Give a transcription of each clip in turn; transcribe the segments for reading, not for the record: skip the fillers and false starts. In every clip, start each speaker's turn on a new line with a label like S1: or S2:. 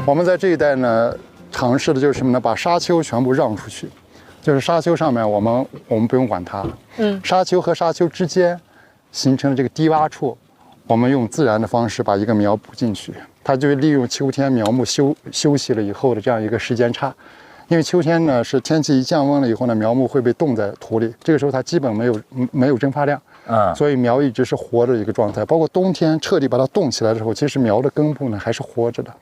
S1: 我们在这一带呢，尝试的就是什么呢？把沙丘全部让出去，就是沙丘上面我们不用管它，沙丘和沙丘之间形成的这个低洼处，我们用自然的方式把一个苗补进去，它就利用秋天苗木休息了以后的这样一个时间差。因为秋天呢是天气一降温了以后呢，苗木会被冻在土里，这个时候它基本没有蒸发量，所以苗一直是活着一个状态。包括冬天彻底把它冻起来的时候，其实苗的根部呢还是活着的。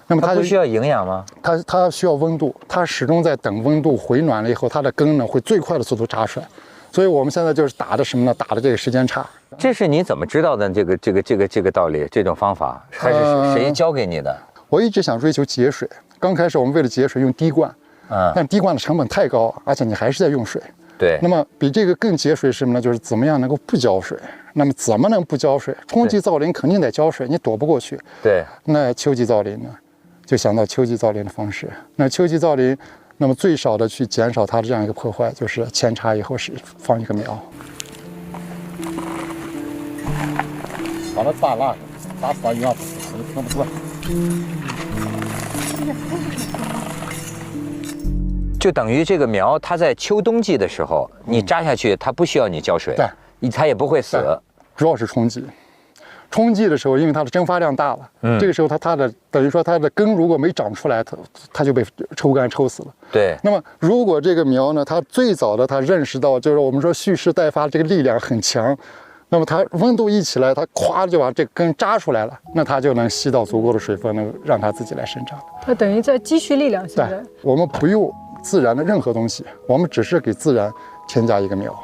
S1: 那么
S2: 它不需要营养吗？
S1: 它需要温度，它始终在等温度回暖了以后，它的根呢会最快的速度扎出来。所以我们现在就是打的什么呢？打的这个时间差。
S2: 这是你怎么知道的这个道理？这种方法还是谁教给你的？
S1: 我一直想追求节水，刚开始我们为了节水用滴灌。但滴灌的成本太高，而且你还是在用水。
S2: 对。
S1: 那么比这个更节水是什么呢？就是怎么样能够不浇水。那么怎么能不浇水？春季造林肯定得浇水，你躲不过去。
S2: 对。
S1: 那秋季造林呢？就想到秋季造林的方式。那秋季造林，那么最少的去减少它的这样一个破坏，就是扦插以后是放一个苗。把它打烂，打死一样，我就听不惯。
S2: 就等于这个苗，它在秋冬季的时候，你扎下去，它不需要你浇水，
S1: 对，
S2: 它也不会死。
S1: 主要是春季，春季的时候，因为它的蒸发量大了，这个时候它的等于说它的根如果没长出来，它就被抽干抽死了。
S2: 对。
S1: 那么如果这个苗呢，它最早的它认识到，就是我们说蓄势待发这个力量很强，那么它温度一起来，它咵就把这根扎出来了，那它就能吸到足够的水分，能让它自己来生长。
S3: 它等于在积蓄力量。现在
S1: 我们不用自然的任何东西，我们只是给自然添加一个苗，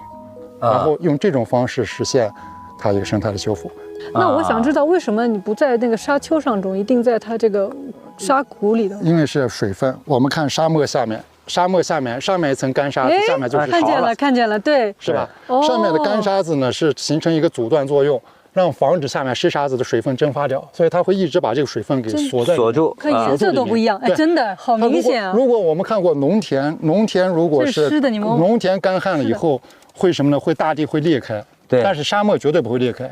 S1: 然后用这种方式实现它一个生态的修复。
S3: 那我想知道，为什么你不在那个沙丘上种，一定在它这个沙谷里头？
S1: 因为是水分。我们看沙漠下面，上面一层干沙子，下面就是
S3: 看见了，对，
S1: 是吧？上面的干沙子呢是形成一个阻断作用，让防止下面湿沙子的水分蒸发掉，所以它会一直把这个水分给锁
S2: 住。
S3: 看颜色都不一样，哎，真的好明显啊！
S1: 如果我们看过农田如果是
S3: 湿的，你们
S1: 农田干旱了以后会什么呢？会大地会裂开，
S2: 对，
S1: 但是沙漠绝对不会裂开。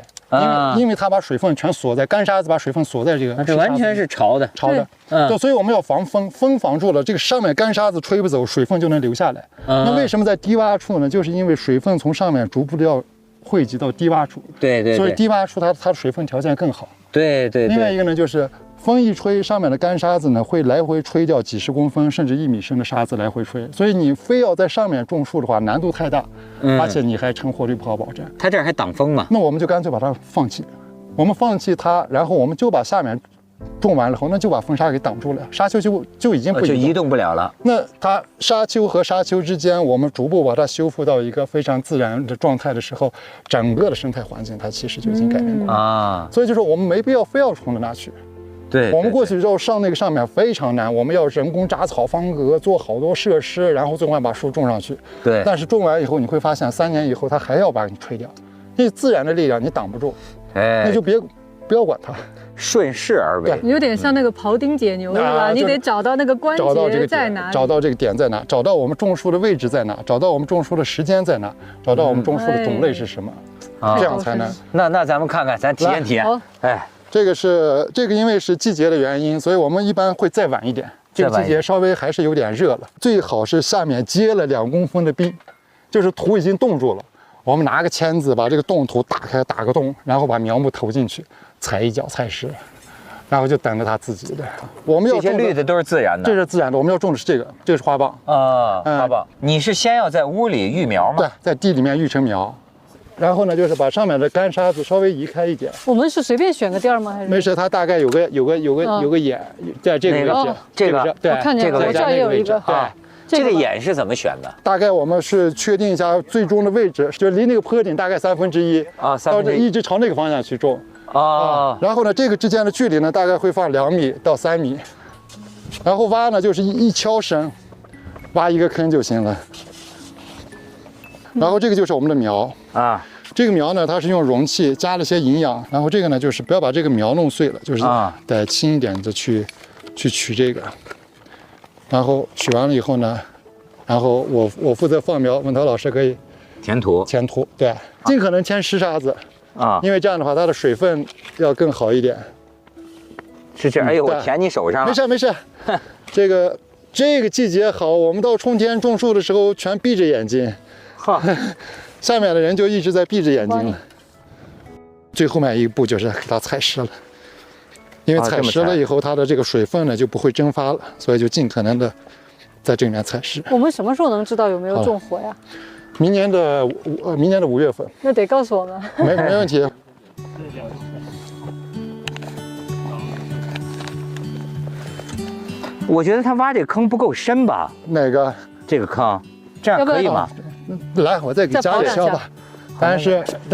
S1: 因为它把水分全锁在干沙子，把水分锁在这个，
S2: 这完全是潮的，
S1: 对，所以我们要防风，风防住了，这个上面干沙子吹不走，水分就能留下来。那为什么在低洼处呢？就是因为水分从上面逐步的要汇集到低洼处，
S2: 对，
S1: 所以低洼处它的水分条件更好。
S2: 对。
S1: 另外一个呢，就是风一吹，上面的干沙子呢会来回吹掉几十公分甚至1米深的沙子来回吹，所以你非要在上面种树的话，难度太大，而且你还成活率不好保证。
S2: 它这儿还挡风嘛？
S1: 那我们就干脆把它放弃，然后我们就把下面种完了后，那就把风沙给挡住了，沙丘就已经不
S2: 移动不了了。
S1: 那它沙丘和沙丘之间，我们逐步把它修复到一个非常自然的状态的时候，整个的生态环境它其实就已经改变过了所以就是我们没必要非要冲着那去。
S2: 对，
S1: 我们过去之后上那个上面非常难，我们要人工扎草方格，做好多设施，然后最后把树种上去。
S2: 对，
S1: 但是种完以后，你会发现3年以后它还要把你吹掉，因为自然的力量你挡不住，那就不要管它，
S2: 顺势而为。
S3: 有点像那个庖丁解牛是吧？你得找到那个关节在哪，
S1: 找到这个点在哪，找到我们种树的位置在哪，找到我们种树的时间在哪，找到我们种树的种类是什么，这样才能。
S2: 那咱们看看，咱体验。
S1: 这个因为是季节的原因，所以我们一般会再晚一点。这个季节稍微还是有点热了，最好是下面结了2公分的冰，就是土已经冻住了。我们拿个钳子把这个冻土打开，打个洞，然后把苗木投进去，踩一脚踩实，然后就等着它自己的。我们要
S2: 这些绿的都是自然的，
S1: 这是自然的。我们要种的是这个是花棒
S2: 花棒。你是先要在屋里育苗吗？
S1: 对，在地里面育成苗。然后呢，就是把上面的干沙子稍微移开一点。
S3: 我们是随便选个地儿吗？还是？
S1: 没事，它大概有个眼，在这个位置。
S2: 这个，
S3: 对，我看见了，我这儿也有一个。
S1: 对，
S2: 这个眼是怎么选的？
S1: 大概我们是确定一下最终的位置，就离那个坡顶大概1/3
S2: 到
S1: 一直朝那个方向去种然后呢，这个之间的距离呢，大概会放2米到3米。然后挖呢，就是一锹深，挖一个坑就行了。然后这个就是我们的苗这个苗呢，它是用容器加了些营养，然后这个呢，就是不要把这个苗弄碎了，就是得轻一点的去取这个，然后取完了以后呢，然后我负责放苗，文涛老师可以
S2: 填土，
S1: 对，尽可能填湿沙子因为这样的话它的水分要更好一点。
S2: 是这样。哎呦，我
S1: 对
S2: 舔你手上了。
S1: 没事没事，这个季节好，我们到春天种树的时候全闭着眼睛，
S2: 哈，
S1: 下面的人就一直在闭着眼睛了。最后面一步就是给它踩实了，因为踩实了以后，它的这个水分呢就不会蒸发了，所以就尽可能的在这里面踩实。
S3: 我们什么时候能知道有没有种活呀？
S1: 明年的5月份，
S3: 那得告诉我们。
S1: 没问题。
S2: 我觉得他挖这个坑不够深吧？
S1: 哪个？
S2: 这个坑，这样可以吗？
S1: 来，我再给加点消吧。当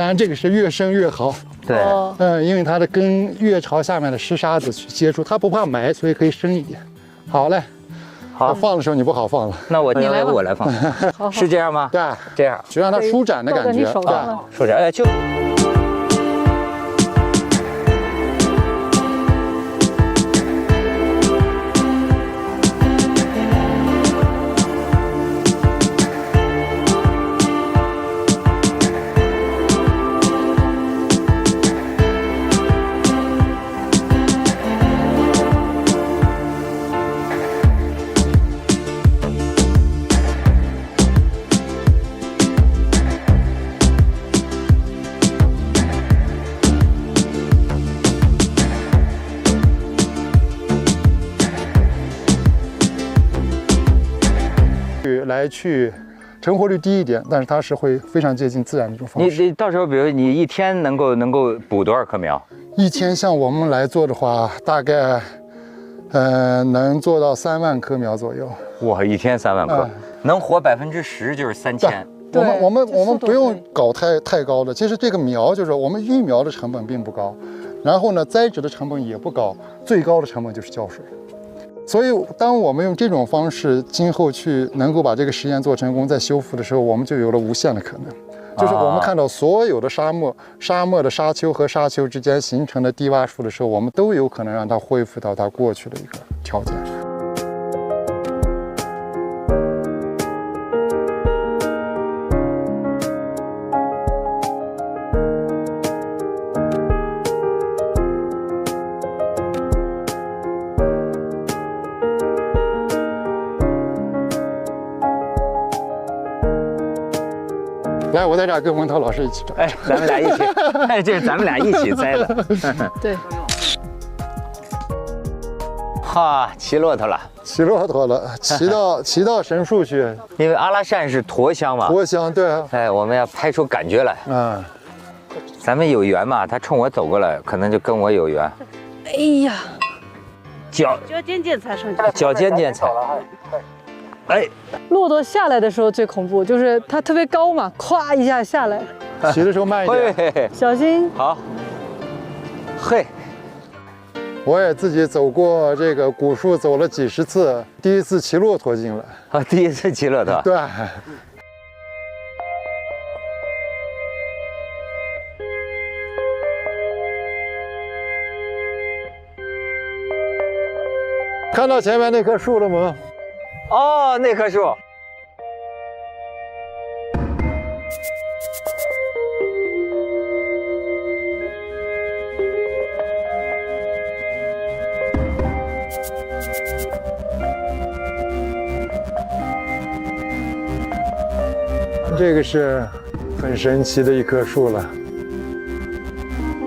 S1: 然这个是越深越好。
S2: 对，
S1: 因为它的根越朝下面的湿沙子去接触，它不怕埋，所以可以深一点。好嘞，
S2: 好，
S1: 放的时候你不好放了。
S2: 那我
S3: 来吧
S2: 我来放，是这样吗？
S1: 对，
S2: 这样
S1: 就让它舒展的感觉。
S3: 你手上了。
S2: 舒展，哎，就。
S1: 来去成活率低一点，但是它是会非常接近自然的一种方式。
S2: 你到时候，比如你一天能够补多少棵苗？
S1: 一天像我们来做的话，大概能做到3万棵苗左右。
S2: 哇，一天3万棵，能活10%就是3000。
S1: 我们不用搞太高的，其实这个苗就是我们育苗的成本并不高，然后呢栽植的成本也不高，最高的成本就是浇水。所以，当我们用这种方式，今后去能够把这个实验做成功，在修复的时候，我们就有了无限的可能。就是我们看到所有的沙漠的沙丘和沙丘之间形成的低洼处的时候，我们都有可能让它恢复到它过去的一个条件。来，我在这儿跟文涛老师一起摘。
S2: 哎，咱们俩一起，哎，这是咱们俩一起栽的。
S3: 对。
S2: 哈，骑骆驼了，
S1: 骑骆驼了，骑到神树去。
S2: 因为阿拉善是驼乡嘛。
S1: 驼乡，对啊。
S2: 哎，我们要拍出感觉来。
S1: 嗯。
S2: 咱们有缘嘛，他冲我走过来，可能就跟我有缘。
S3: 哎呀，
S2: 脚
S4: 尖尖踩上去，
S2: 脚尖尖踩。哎，
S3: 骆驼下来的时候最恐怖，就是它特别高嘛，咵一下下来。
S1: 骑的时候慢一点，
S3: 小心。
S2: 好。嘿，
S1: 我也自己走过这个古树，走了几十次，第一次骑骆驼进来。
S2: 啊，第一次骑骆驼。
S1: 对。看到前面那棵树了吗？
S2: 哦，那棵树。
S1: 这个是很神奇的一棵树了，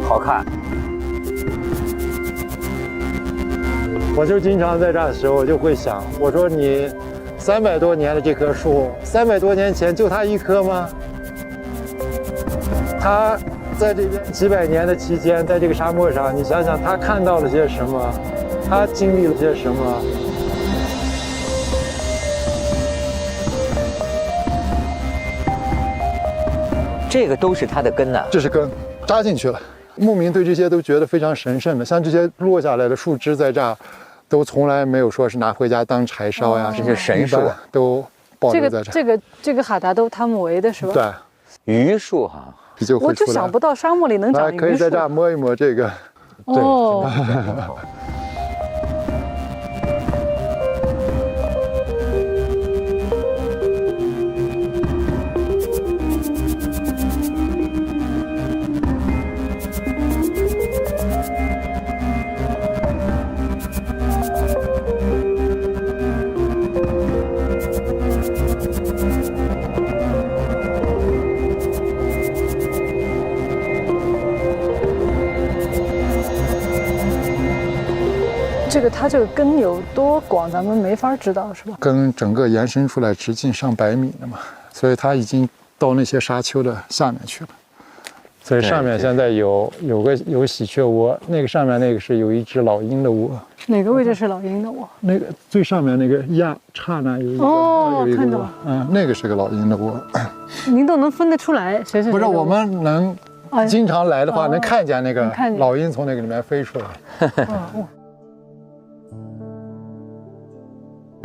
S2: 好看。
S1: 我就经常在这儿的时候，我就会想，我说你300多年的这棵树，300多年前就它一棵吗？它在这边几百年的期间，在这个沙漠上，你想想它看到了些什么，它经历了些什么？
S2: 这个都是它的根呐，
S1: 这是根，扎进去了。牧民对这些都觉得非常神圣的，像这些落下来的树枝在这儿，都从来没有说是拿回家当柴烧呀，
S2: 这是神树，
S1: 都保留在这儿。
S3: 这个哈达都他们围的是吧？
S1: 对，
S2: 榆树哈，
S3: 我就想不到沙漠里能长榆树。
S1: 可以在这儿摸一摸这个。
S3: 哦。它这个根有多广，咱们没法知道，是吧？
S1: 根整个延伸出来直径上百米了嘛，所以它已经到那些沙丘的下面去了。所以上面现在有喜鹊窝，那个上面那个是有一只老鹰的窝。
S3: 哪个位置是老鹰的窝？
S1: 那个最上面那个刹那有一个
S3: 哦，
S1: 有一个
S3: 看到
S1: 窝，那个是个老鹰的窝。
S3: 您都能分得出来谁是？
S1: 不是我们能经常来的话，能看见那个老鹰从那个里面飞出来。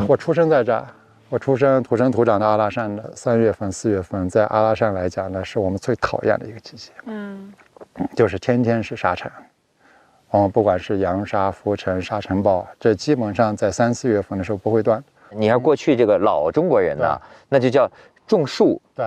S1: 我出生在这儿，我土生土长的阿拉善的3月份、4月份，在阿拉善来讲呢，是我们最讨厌的一个季节。就是天天是沙尘。不管是扬沙、浮尘、沙尘暴，这基本上在3、4月份的时候不会断。
S2: 你要过去这个老中国人呢，那就叫种树，
S1: 对，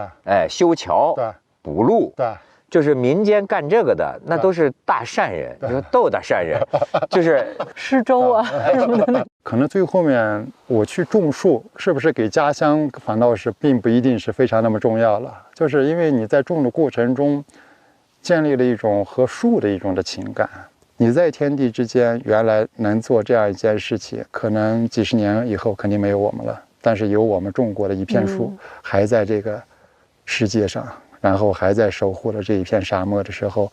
S2: 修桥，对，补路，对。就是民间干这个的，那都是大善人，你说窦大善人，就是
S3: 施粥啊什么的。
S1: 可能最后面我去种树，是不是给家乡反倒是并不一定是非常那么重要了，就是因为你在种的过程中，建立了一种和树的一种的情感。你在天地之间，原来能做这样一件事情，可能几十年以后肯定没有我们了，但是有我们种过的一片树，还在这个世界上。然后还在守护了这一片沙漠的时候，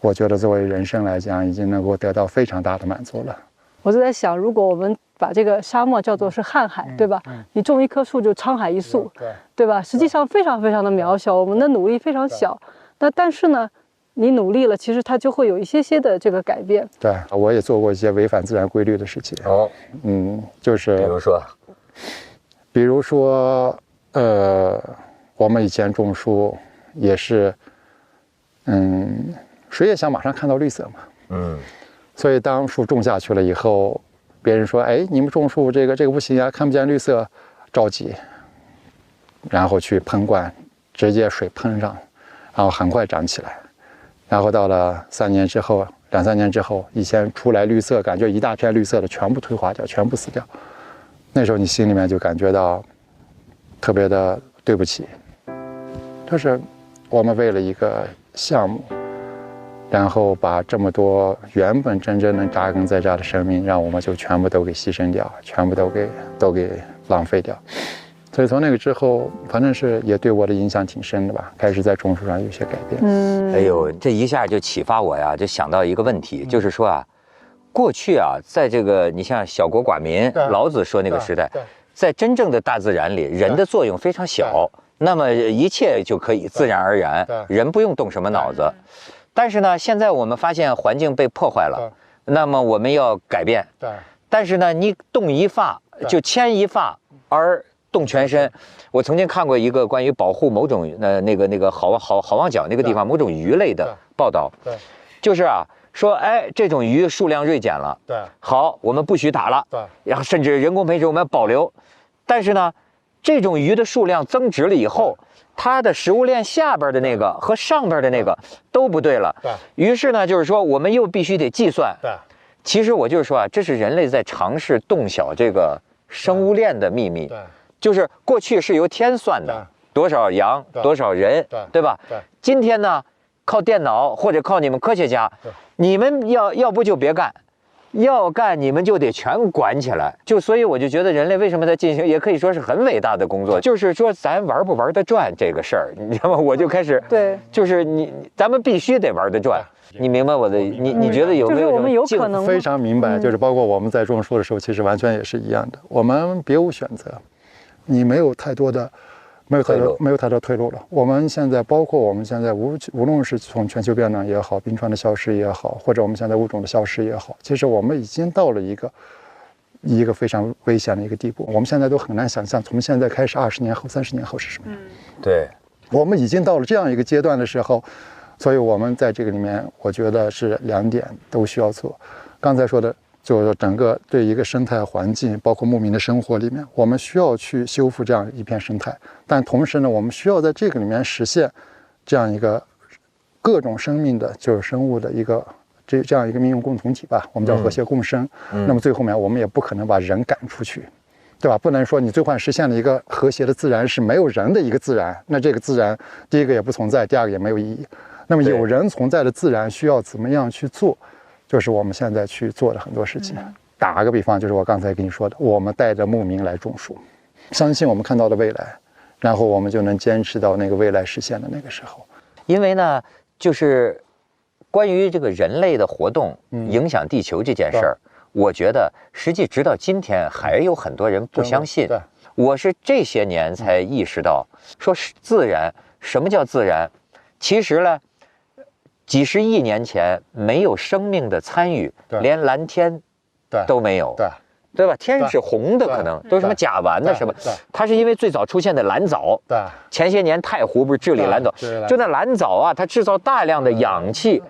S1: 我觉得作为人生来讲，已经能够得到非常大的满足了。
S3: 我就在想，如果我们把这个沙漠叫做是瀚海，对吧？你种一棵树就沧海一粟，对吧？实际上非常非常的渺小，我们的努力非常小。但是呢，你努力了，其实它就会有一些些的这个改变。
S1: 对，我也做过一些违反自然规律的事情。就是比如说，我们以前种树。也是，谁也想马上看到绿色嘛，所以当树种下去了以后，别人说，哎，你们种树这个不行啊，看不见绿色，着急，然后去喷灌，直接水喷上，然后很快长起来，然后到了2、3年之后，以前出来绿色，感觉一大片绿色的全部退化掉，全部死掉，那时候你心里面就感觉到特别的对不起，就是我们为了一个项目，然后把这么多原本真正能扎根在这儿的生命，让我们就全部都给牺牲掉，全部都给浪费掉。所以从那个之后，反正是也对我的影响挺深的吧，开始在种树上有些改变。
S2: 哎呦，这一下就启发我呀，就想到一个问题，就是说啊，过去啊，在这个你像小国寡民，老子说那个时代，在真正的大自然里，人的作用非常小。那么一切就可以自然而然，人不用动什么脑子。但是呢，现在我们发现环境被破坏了，那么我们要改变。但是呢，你动一发就牵一发而动全身。我曾经看过一个关于保护某种那个好望角那个地方某种鱼类的报道，就是啊说，哎，这种鱼数量锐减了，好，我们不许打了，然后甚至人工培植我们要保留，但是呢。这种鱼的数量增值了以后，它的食物链下边的那个和上边的那个都不对了。于是呢，就是说我们又必须得计算。其实我就是说啊，这是人类在尝试洞晓这个生物链的秘密。就是过去是由天算的，多少羊多少人，对吧？今天呢，靠电脑或者靠你们科学家，你们要不就别干。要干你们就得全管起来，所以我就觉得人类为什么在进行，也可以说是很伟大的工作，就是说咱玩不玩得转这个事儿，你知道吗？我就开始就是咱们必须得玩得转，你明白我的？你觉得有没有？
S3: 就是我们有可能
S1: 非常明白，就是包括我们在种树的时候，其实完全也是一样的，我们别无选择，你没有太多退路了。我们现在包括我们现在无论是从全球变暖也好，冰川的消失也好，或者我们现在物种的消失也好，其实我们已经到了一个非常危险的一个地步。我们现在都很难想象，从现在开始20年后、30年后是什么样。
S2: 对，
S1: 我们已经到了这样一个阶段的时候，所以我们在这个里面，我觉得是2点都需要做。刚才说的。就是整个对一个生态环境，包括牧民的生活里面，我们需要去修复这样一片生态，但同时呢，我们需要在这个里面实现这样一个各种生命的，就是生物的一个这样一个命运共同体吧，我们叫和谐共生。那么最后面我们也不可能把人赶出去，对吧？不能说你最后实现了一个和谐的自然是没有人的一个自然，那这个自然第一个也不存在，第二个也没有意义。那么有人存在的自然需要怎么样去做？就是我们现在去做的很多事情。打个比方，就是我刚才跟你说的，我们带着牧民来种树，相信我们看到的未来，然后我们就能坚持到那个未来实现的那个时候。
S2: 因为呢，就是关于这个人类的活动影响地球这件事儿，我觉得实际直到今天还有很多人不相信。
S1: 对，
S2: 我是这些年才意识到，说是自然，什么叫自然？其实呢，几十亿年前没有生命的参与，连蓝天都没有。对吧？天是红的，可能都是什么甲烷的什么，它是因为最早出现的蓝藻。
S1: 对，
S2: 前些年太湖不是治理蓝藻，就那蓝藻啊，它制造大量的氧气，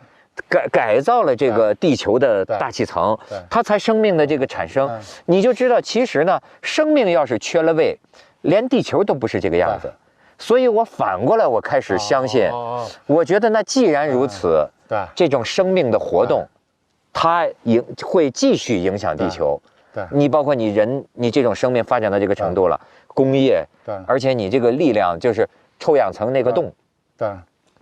S2: 改造了这个地球的大气层，它才生命的这个产生。你就知道，其实呢，生命要是缺了位，连地球都不是这个样子。所以我反过来，我开始相信，我觉得那既然如此，这种生命的活动，它会继续影响地球。你包括你人，你这种生命发展到这个程度了，工业，而且你这个力量就是臭氧层那个洞，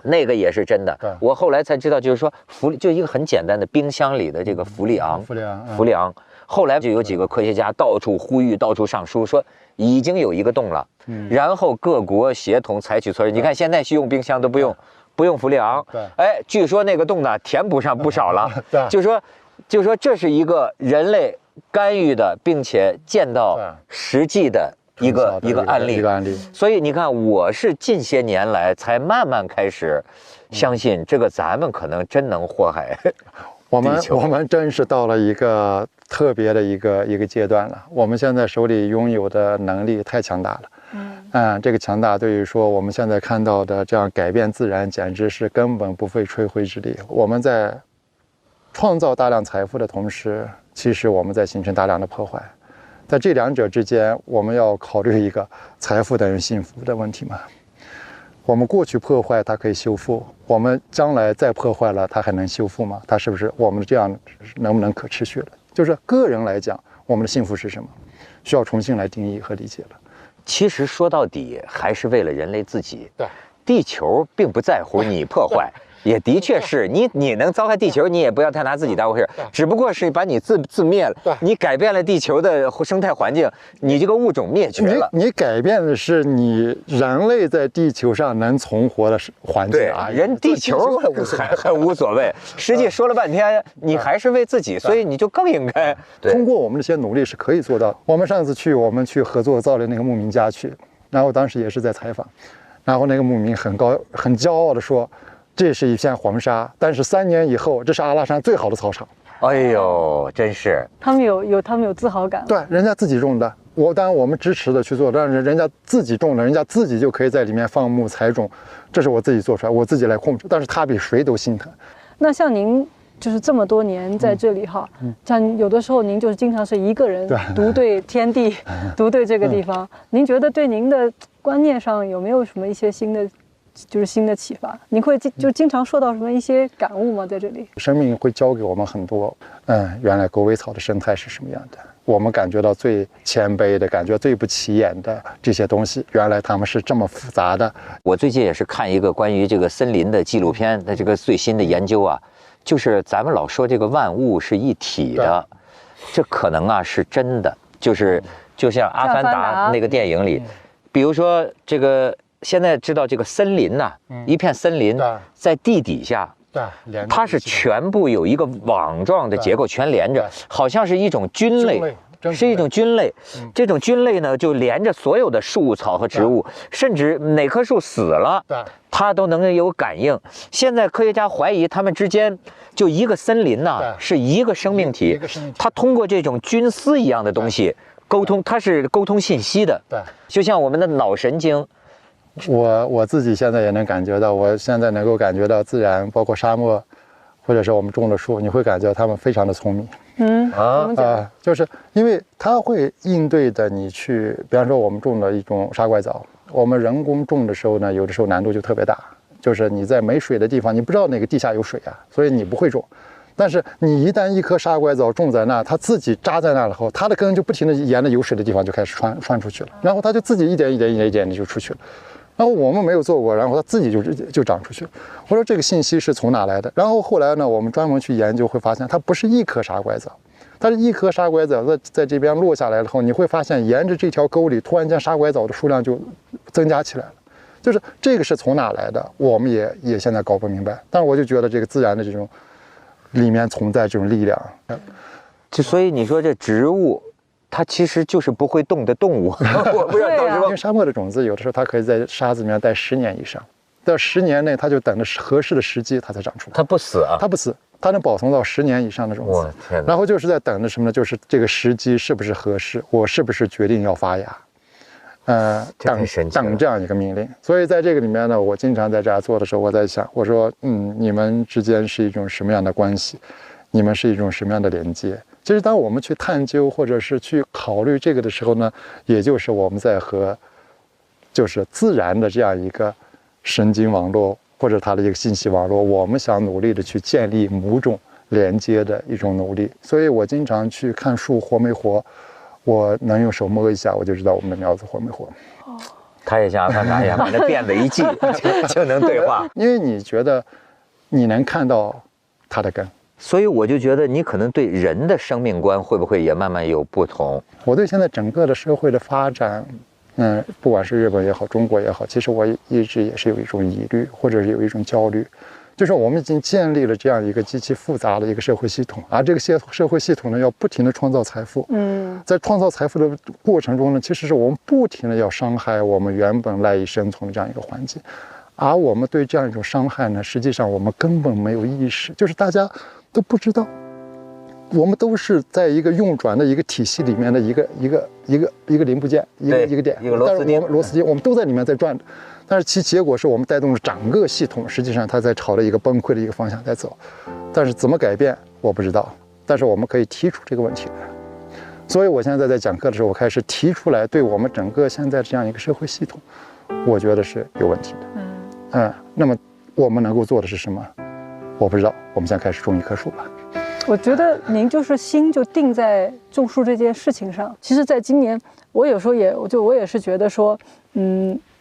S2: 那个也是真的。我后来才知道，就是说就一个很简单的冰箱里的这个氟利昂，后来就有几个科学家到处呼吁，到处上书说已经有一个洞了，然后各国协同采取措施。你看现在用冰箱都不用氟利昂，哎，据说那个洞呢填补上不少了，就说这是一个人类干预的，并且见到实际的一个案例。所以你看，我是近些年来才慢慢开始相信这个，咱们可能真能祸害
S1: 我们真是到了一个特别的一个阶段了。我们现在手里拥有的能力太强大了。这个强大对于说我们现在看到的这样改变自然，简直是根本不费吹灰之力。我们在创造大量财富的同时，其实我们在形成大量的破坏。在这两者之间，我们要考虑一个财富等于幸福的问题嘛。我们过去破坏它可以修复，我们将来再破坏了它还能修复吗？它是不是我们这样能不能可持续了？就是个人来讲，我们的幸福是什么，需要重新来定义和理解了。
S2: 其实说到底还是为了人类自己。
S1: 对，
S2: 地球并不在乎你破坏。也的确是你能糟害地球，你也不要太拿自己当回事，只不过是把你自灭了，你改变了地球的生态环境，你这个物种灭绝了。
S1: 你改变的是你人类在地球上能存活的环境啊，
S2: 人地球还无所谓。实际说了半天，你还是为自己，所以你就更应该
S1: 通过我们这些努力是可以做到。我们上次我们去合作造了那个牧民家去，然后当时也是在采访，然后那个牧民很骄傲的说，这是一片黄沙，但是3年以后，这是阿拉善最好的草场。
S2: 哎呦，真是！
S3: 他们有自豪感。
S1: 对，人家自己种的，当然我们支持的去做，但是人家自己种的，人家自己就可以在里面放牧采种，这是我自己做出来，我自己来控制，但是他比谁都心疼。
S3: 那像您就是这么多年在这里哈，像有的时候您就是经常是一个人独对天地，独对这个地方，您觉得对您的观念上有没有什么一些新的启发？你会就经常受到什么一些感悟吗？在这里，
S1: 生命会教给我们很多。原来狗尾草的生态是什么样的？我们感觉到最谦卑的，感觉最不起眼的这些东西，原来它们是这么复杂的。
S2: 我最近也是看一个关于这个森林的纪录片的这个最新的研究啊，就是咱们老说这个万物是一体的，这可能啊是真的。就像《阿凡达》那个电影里，比如说这个。现在知道这个森林呐，一片森林在地底下，它是全部有一个网状的结构，全连着，好像是一种菌类，是一种菌类。这种菌类呢，就连着所有的树草和植物，甚至哪棵树死了，它都能有感应。现在科学家怀疑它们之间就一个森林呐，是一个生命体，它通过这种菌丝一样的东西沟通，它是沟通信息的。就像我们的脑神经。
S1: 我自己现在也能感觉到，我现在能够感觉到自然，包括沙漠，或者是我们种的树，你会感觉到它们非常的聪明。就是因为它会应对的你去，比方说我们种的一种沙怪藻，我们人工种的时候呢，有的时候难度就特别大，就是你在没水的地方，你不知道哪个地下有水啊，所以你不会种。但是你一旦一棵沙怪藻种在那，它自己扎在那了后，它的根就不停的沿着有水的地方就开始穿出去了，然后它就自己一点的就出去了。然后我们没有做过，然后它自己就长出去了。我说这个信息是从哪来的？然后后来呢，我们专门去研究，会发现它不是一棵沙怪藻，但是一颗沙拐枣在这边落下来了后，你会发现沿着这条沟里，突然间沙拐枣的数量就增加起来了。就是这个是从哪来的，我们也现在搞不明白。但是我就觉得这个自然的这种里面存在这种力量。
S2: 所以你说这植物，它其实就是不会动的动物。我不知道到时候，
S1: 因为沙漠的种子有的时候它可以在沙子里面待10年以上，在10年内它就等着合适的时机它才长出来。
S2: 它不死啊？
S1: 它不死，它能保存到10年以上的种子。
S2: 我天哪！
S1: 然后就是在等着什么呢？就是这个时机是不是合适，我是不是决定要发芽。等这样一个命令。所以在这个里面呢，我经常在这儿做的时候，我在想，我说，你们之间是一种什么样的关系？你们是一种什么样的连接？其实当我们去探究或者是去考虑这个的时候呢，也就是我们在和就是自然的这样一个神经网络或者它的一个信息网络，我们想努力的去建立某种连接的一种努力。所以我经常去看树活没活，我能用手摸一下，我就知道我们的苗子活没活。
S2: 他也像阿凡达一样，把那辫子一系就能对话。
S1: 因为你觉得你能看到它的根，
S2: 所以我就觉得你可能对人的生命观会不会也慢慢有不同？
S1: 我对现在整个的社会的发展，不管是日本也好，中国也好，其实我一直也是有一种疑虑，或者是有一种焦虑。就是我们已经建立了这样一个极其复杂的一个社会系统，而这个社会系统呢，要不停地创造财富。在创造财富的过程中呢，其实是我们不停地要伤害我们原本赖以生存的这样一个环境，而我们对这样一种伤害呢，实际上我们根本没有意识，就是大家都不知道，我们都是在一个运转的一个体系里面的一个零部件，一个点，
S2: 一个螺丝钉，
S1: 我们都在里面在转着。但是其结果是我们带动了整个系统，实际上它在朝着一个崩溃的一个方向在走。但是怎么改变我不知道，但是我们可以提出这个问题来。所以我现在在讲课的时候，我开始提出来，对我们整个现在这样一个社会系统，我觉得是有问题的。那么我们能够做的是什么？我不知道。我们现在开始种一棵树吧。
S3: 我觉得您就是心就定在种树这件事情上。其实，在今年，我有时候我也是觉得说，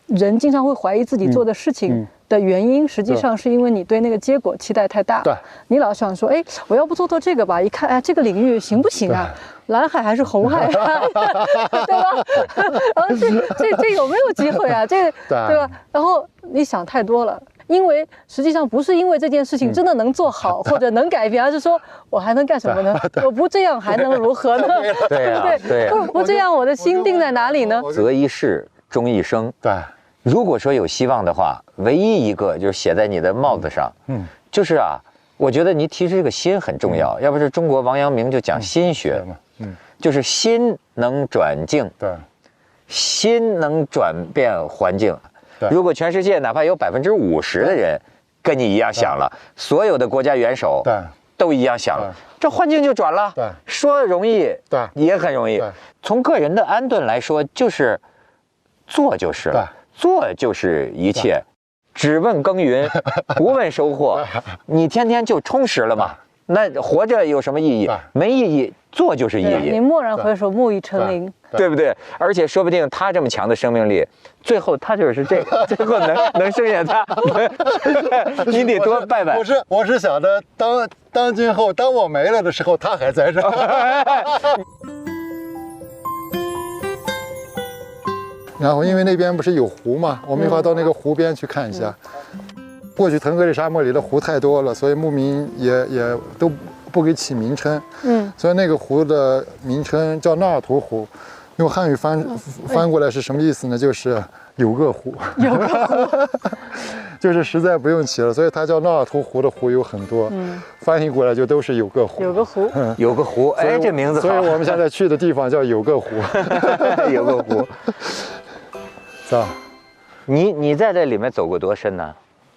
S3: 人经常会怀疑自己做的事情的原因，实际上是因为你对那个结果期待太大。
S1: 对，
S3: 你老想说，我要不做这个吧？一看，这个领域行不行啊？蓝海还是红海啊？对吧？然后这有没有机会啊？对吧？然后你想太多了。因为实际上不是因为这件事情真的能做好或者能改变，而是说我还能干什么呢？我不这样还能如何呢？对不对？不这样，我的心定在哪里呢？
S2: 择一事，终一生。
S1: 对，
S2: 如果说有希望的话，唯一一个就是写在你的帽子上，就是我觉得你提出这个心很重要。要不是中国王阳明就讲心学嘛，就是心能转境，对，心能转变环境。如果全世界哪怕有50%的人跟你一样想了，所有的国家元首都一样想了，这环境就转了。说容易，也很容易。从个人的安顿来说，就是做就是了，做就是一切。只问耕耘，不问收获，你天天就充实了嘛？那活着有什么意义？没意义，做就是意义。
S3: 你蓦然回首，木已成林。
S2: 对不对？而且说不定他这么强的生命力，最后他就是这个，最后能剩下他，你得多拜拜。
S1: 我是想着当今后当我没了的时候，他还在这儿。然后因为那边不是有湖嘛，我们一会儿到那个湖边去看一下。过去腾格里沙漠里的湖太多了，所以牧民也都不给起名称。所以那个湖的名称叫纳尔图湖。用汉语翻过来是什么意思呢？就是有个湖，
S3: 有个湖，
S1: 就是实在不用起了，所以它叫纳尔图湖的湖有很多，翻译过来就都是有个湖，
S3: 有个湖，
S2: 有个湖，这名字好。
S1: 所以我们现在去的地方叫有个湖，
S2: 有个湖，
S1: 是吧？
S2: 你在这里面走过多深呢？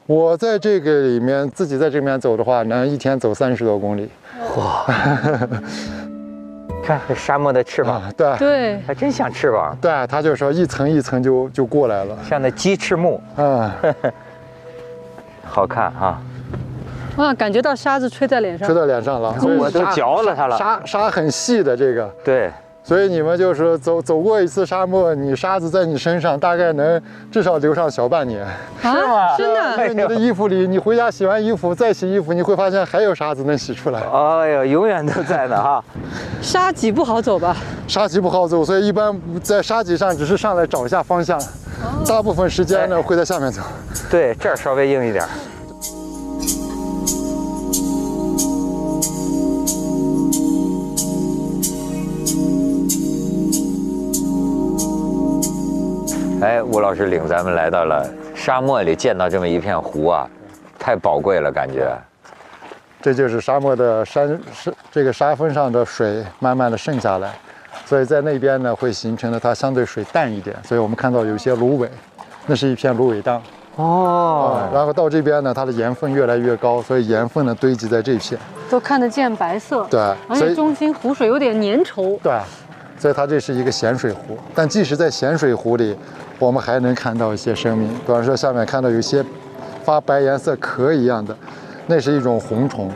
S1: 我在这个里面自己在这里面走的话，能一天走30多公里。哇！
S2: 看这沙漠的翅膀，
S3: 对，
S2: 还真像翅膀。
S1: 对，它就是说一层一层就过来了，
S2: 像那鸡翅目。好看啊！
S3: 哇，感觉到沙子吹在脸上，
S1: 吹到脸上了，
S2: 我都嚼了它了。
S1: 沙很细的这个。
S2: 对，
S1: 所以你们就是走过一次沙漠，你沙子在你身上大概能至少留上小半年。
S2: 是吗？
S3: 真的？
S1: 因为你的衣服里，你回家洗完衣服再洗衣服，你会发现还有沙子能洗出来。
S2: 哎呀，永远都在呢哈。
S3: 沙脊不好走吧？
S1: 沙脊不好走，所以一般在沙脊上只是上来找一下方向，大部分时间呢会在下面走。
S2: 对，这儿稍微硬一点。哎，吴老师领咱们来到了沙漠里，见到这么一片湖啊，太宝贵了，感觉。
S1: 这就是沙漠的这个沙峰上的水慢慢的渗下来，所以在那边呢会形成的它相对水淡一点，所以我们看到有些芦苇，那是一片芦苇荡。
S2: 哦，
S1: 然后到这边呢，它的盐分越来越高，所以盐分呢堆积在这片，
S3: 都看得见白色。
S1: 对，
S3: 而且中心湖水有点粘稠。
S1: 对，所以它这是一个咸水湖。但即使在咸水湖里，我们还能看到一些生命，比方说下面看到有一些发白颜色壳一样的，那是一种红虫，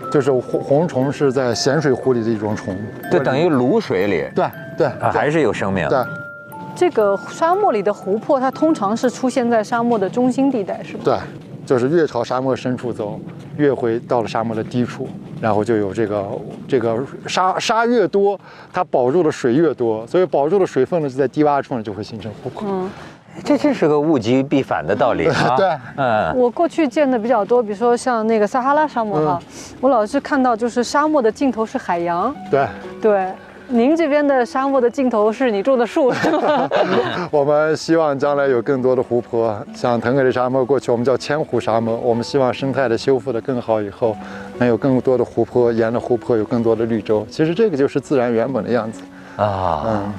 S1: 就是红虫是在咸水湖里的一种虫，
S2: 就等于卤水里，
S1: 对对，
S2: 还是有生命。
S1: 对。
S3: 这个沙漠里的湖泊，它通常是出现在沙漠的中心地带，是吗？
S1: 对，就是越朝沙漠深处走，越会到了沙漠的低处，然后就有这个沙越多，它保住的水越多，所以保住的水分呢就在低洼处呢就会形成湖泊。
S2: 这真是个物极必反的道理啊！
S1: 对，
S3: 我过去见的比较多，比如说像那个撒哈拉沙漠哈，我老是看到就是沙漠的尽头是海洋。
S1: 对。
S3: 对。您这边的沙漠的尽头是你种的树，是吗？
S1: 我们希望将来有更多的湖泊，像腾格里沙漠过去我们叫千湖沙漠，我们希望生态的修复的更好以后，能有更多的湖泊，沿着湖泊有更多的绿洲。其实这个就是自然原本的样子啊。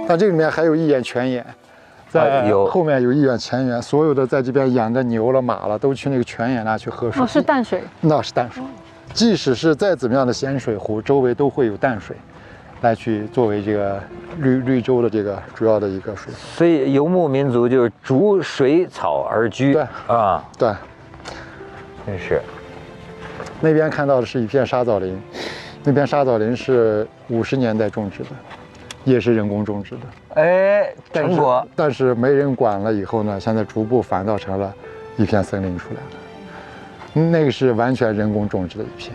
S1: 但这里面还有一眼泉眼，在后面有一眼泉眼，所有的在这边养的牛了马了都去那个泉眼那去喝水。
S3: 是淡水。
S1: 那是淡水。即使是再怎么样的咸水湖，周围都会有淡水，来去作为这个绿洲的这个主要的一个水。
S2: 所以游牧民族就是逐水草而居。
S1: 对
S2: 啊，
S1: 对，
S2: 真是。
S1: 那边看到的是一片沙枣林，那边沙枣林是50年代种植的，也是人工种植的。
S2: 哎，成果。
S1: 但是没人管了以后呢，现在逐步反倒成了一片森林出来了。那个是完全人工种植的一片，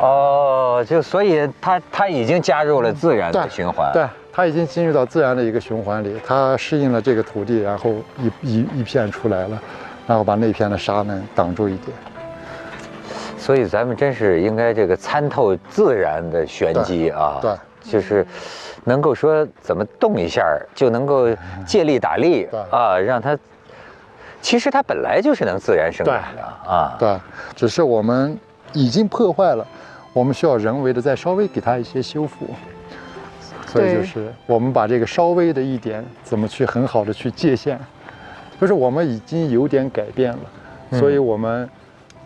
S2: 哦，就所以它已经加入了自然的循环，
S1: 对，它已经进入到自然的一个循环里，它适应了这个土地，然后一片出来了，然后把那片的沙呢挡住一点。
S2: 所以咱们真是应该这个参透自然的玄机啊，
S1: 对，
S2: 就是能够说怎么动一下就能够借力打力啊，让它。其实它本来就是能自然生长的啊，
S1: 对，只是我们已经破坏了，我们需要人为的再稍微给它一些修复，所以就是我们把这个稍微的一点怎么去很好的去界限，就是我们已经有点改变了，所以我们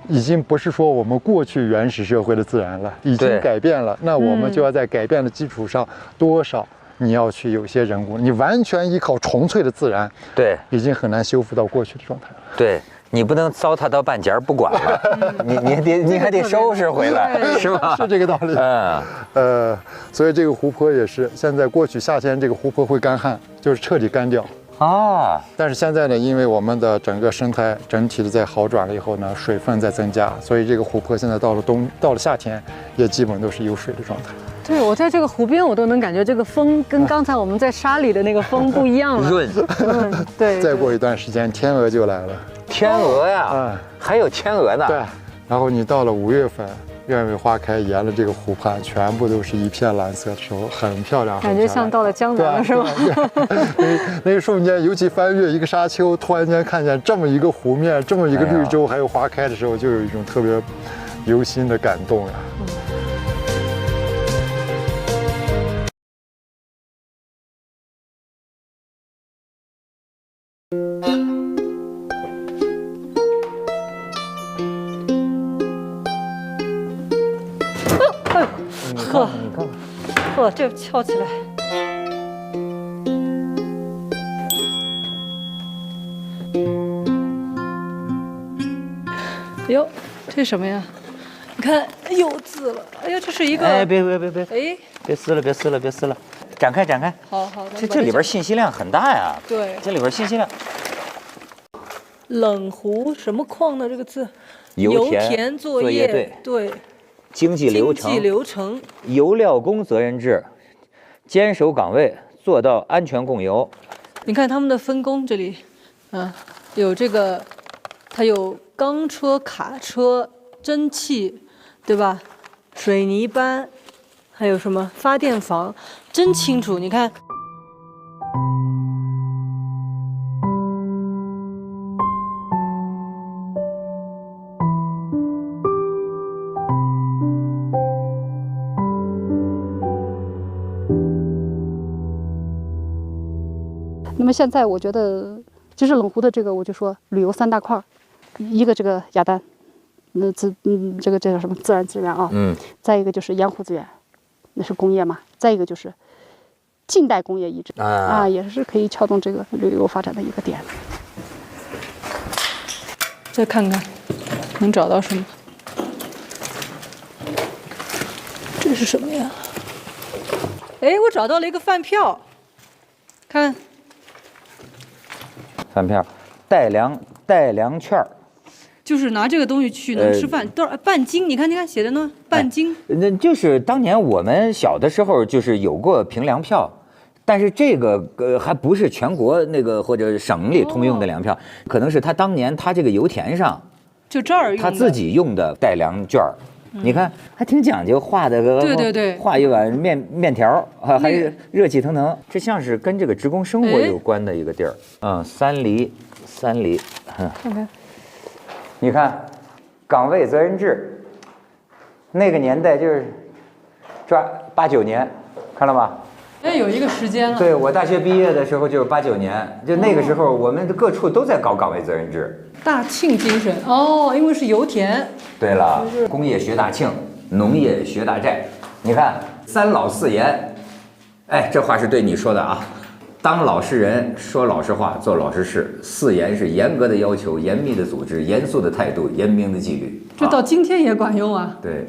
S1: 已经不是说我们过去原始社会的自然了，已经改变了，那我们就要在改变的基础上多少。你要去有些人工，你完全依靠纯粹的自然，
S2: 对，
S1: 已经很难修复到过去的状态了。
S2: 对，你不能糟蹋到半截不管了，你还得收拾回来，是吧？
S1: 是这个道理。所以这个湖泊也是，现在过去夏天这个湖泊会干旱，就是彻底干掉啊。但是现在呢，因为我们的整个生态整体的在好转了以后呢，水分在增加，所以这个湖泊现在到了夏天，也基本都是有水的状态。
S3: 对，我在这个湖边，我都能感觉这个风跟刚才我们在沙里的那个风不一样了，
S2: 润。
S3: 对。
S1: 再过一段时间，天鹅就来了。
S2: 天鹅呀，还有天鹅呢。
S1: 对，然后你到了5月份，鸢尾花开，沿着这个湖畔，全部都是一片蓝色的时候，很漂亮。
S3: 感觉像到了江南了，是吧？
S1: 那个瞬间，尤其翻越一个沙丘，突然间看见这么一个湖面，这么一个绿洲，还有花开的时候，就有一种特别由心的感动呀。
S3: 呵，这翘起来。哟，这是什么呀？你看有字了，哎呀，这是一个，
S2: 哎，别，
S3: 哎，
S2: 别撕了，展开。
S3: 好，
S2: 这里边信息量很大呀。
S3: 对，
S2: 这里边信息量。
S3: 冷湖什么矿的这个字，
S2: 油田
S3: 作业对，
S2: 经济流程，油料工责任制，坚守岗位，做到安全供油。
S3: 你看他们的分工这里，有这个，它有钢车、卡车、蒸汽，对吧？水泥班，还有什么发电房，真清楚。你看。那么现在我觉得，其实冷湖的这个，我就说旅游3大块，一个这个雅丹，这个叫什么自然资源啊，再一个就是盐湖资源，那是工业嘛，再一个就是近代工业遗址也是可以撬动这个旅游发展的一个点。再看看能找到什么？这是什么呀？哎，我找到了一个饭票，看。
S2: 饭票，带粮券，
S3: 就是拿这个东西去能吃饭，多少半斤？你看写的呢，半斤。
S2: 那就是当年我们小的时候就是有过凭粮票，但是这个还不是全国那个或者省里通用的粮票，可能是他当年他这个油田上
S3: 就这儿
S2: 他自己用的带粮券。你看还挺讲究，画的个
S3: 对，
S2: 画一碗面条还是热气腾腾，这像是跟这个职工生活有关的一个地儿。三里，你看岗位责任制，那个年代就是抓89年，看到吗？
S3: 那有一个时间了。
S2: 对，我大学毕业的时候就是89年，就那个时候我们各处都在搞岗位责任制。
S3: 大庆精神因为是油田。
S2: 对了，工业学大庆，农业学大寨。你看3老4严，哎，这话是对你说的啊。当老实人，说老实话，做老实事。4严是严格的要求，严密的组织，严肃的态度，严明的纪律。
S3: 这到今天也管用啊。
S2: 对。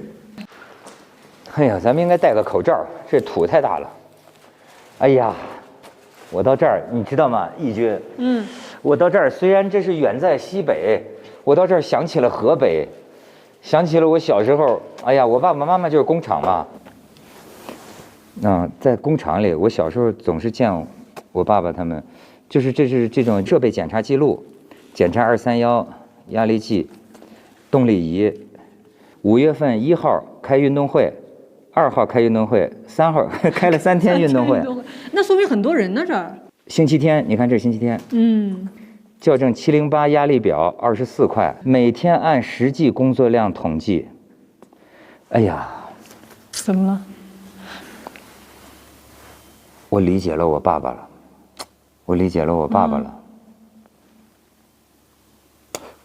S2: 哎呀，咱们应该戴个口罩，这土太大了。哎呀，我到这儿，你知道吗，义军？我到这儿，虽然这是远在西北，我到这儿想起了河北，想起了我小时候。哎呀，我爸爸妈妈就是工厂嘛。在工厂里，我小时候总是见我爸爸他们，这是这种设备检查记录，检查231压力计、动力仪。5月份1号开运动会，2号开运动会，3号开了3天运动会。
S3: 那说明很多人呢这儿。
S2: 星期天，你看这是星期天。校正708压力表24块，每天按实际工作量统计。哎呀，
S3: 怎么了？
S2: 我理解了我爸爸了，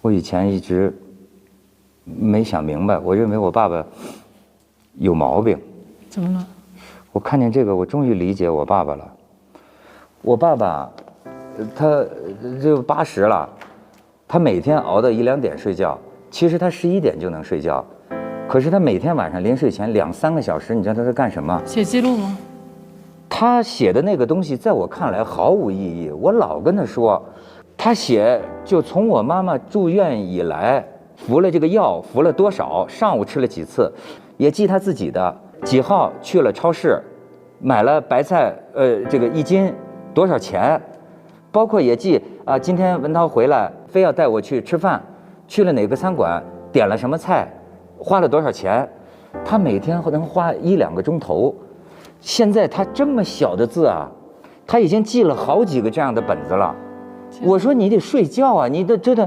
S2: 我以前一直没想明白，我认为我爸爸有毛病。
S3: 怎么了？
S2: 我看见这个，我终于理解我爸爸了。我爸爸，他就80了，他每天熬到1、2点睡觉，其实他11点就能睡觉，可是他每天晚上临睡前2、3个小时，你知道他在干什么？
S3: 写记录吗？
S2: 他写的那个东西，在我看来毫无意义。我老跟他说，他写就从我妈妈住院以来，服了这个药，服了多少，上午吃了几次，也记他自己的几号去了超市，买了白菜，这个1斤多少钱，包括也记今天文涛回来非要带我去吃饭，去了哪个餐馆，点了什么菜，花了多少钱，他每天能花1、2个钟头。现在他这么小的字啊，他已经记了好几个这样的本子了。我说你得睡觉啊，你的真的，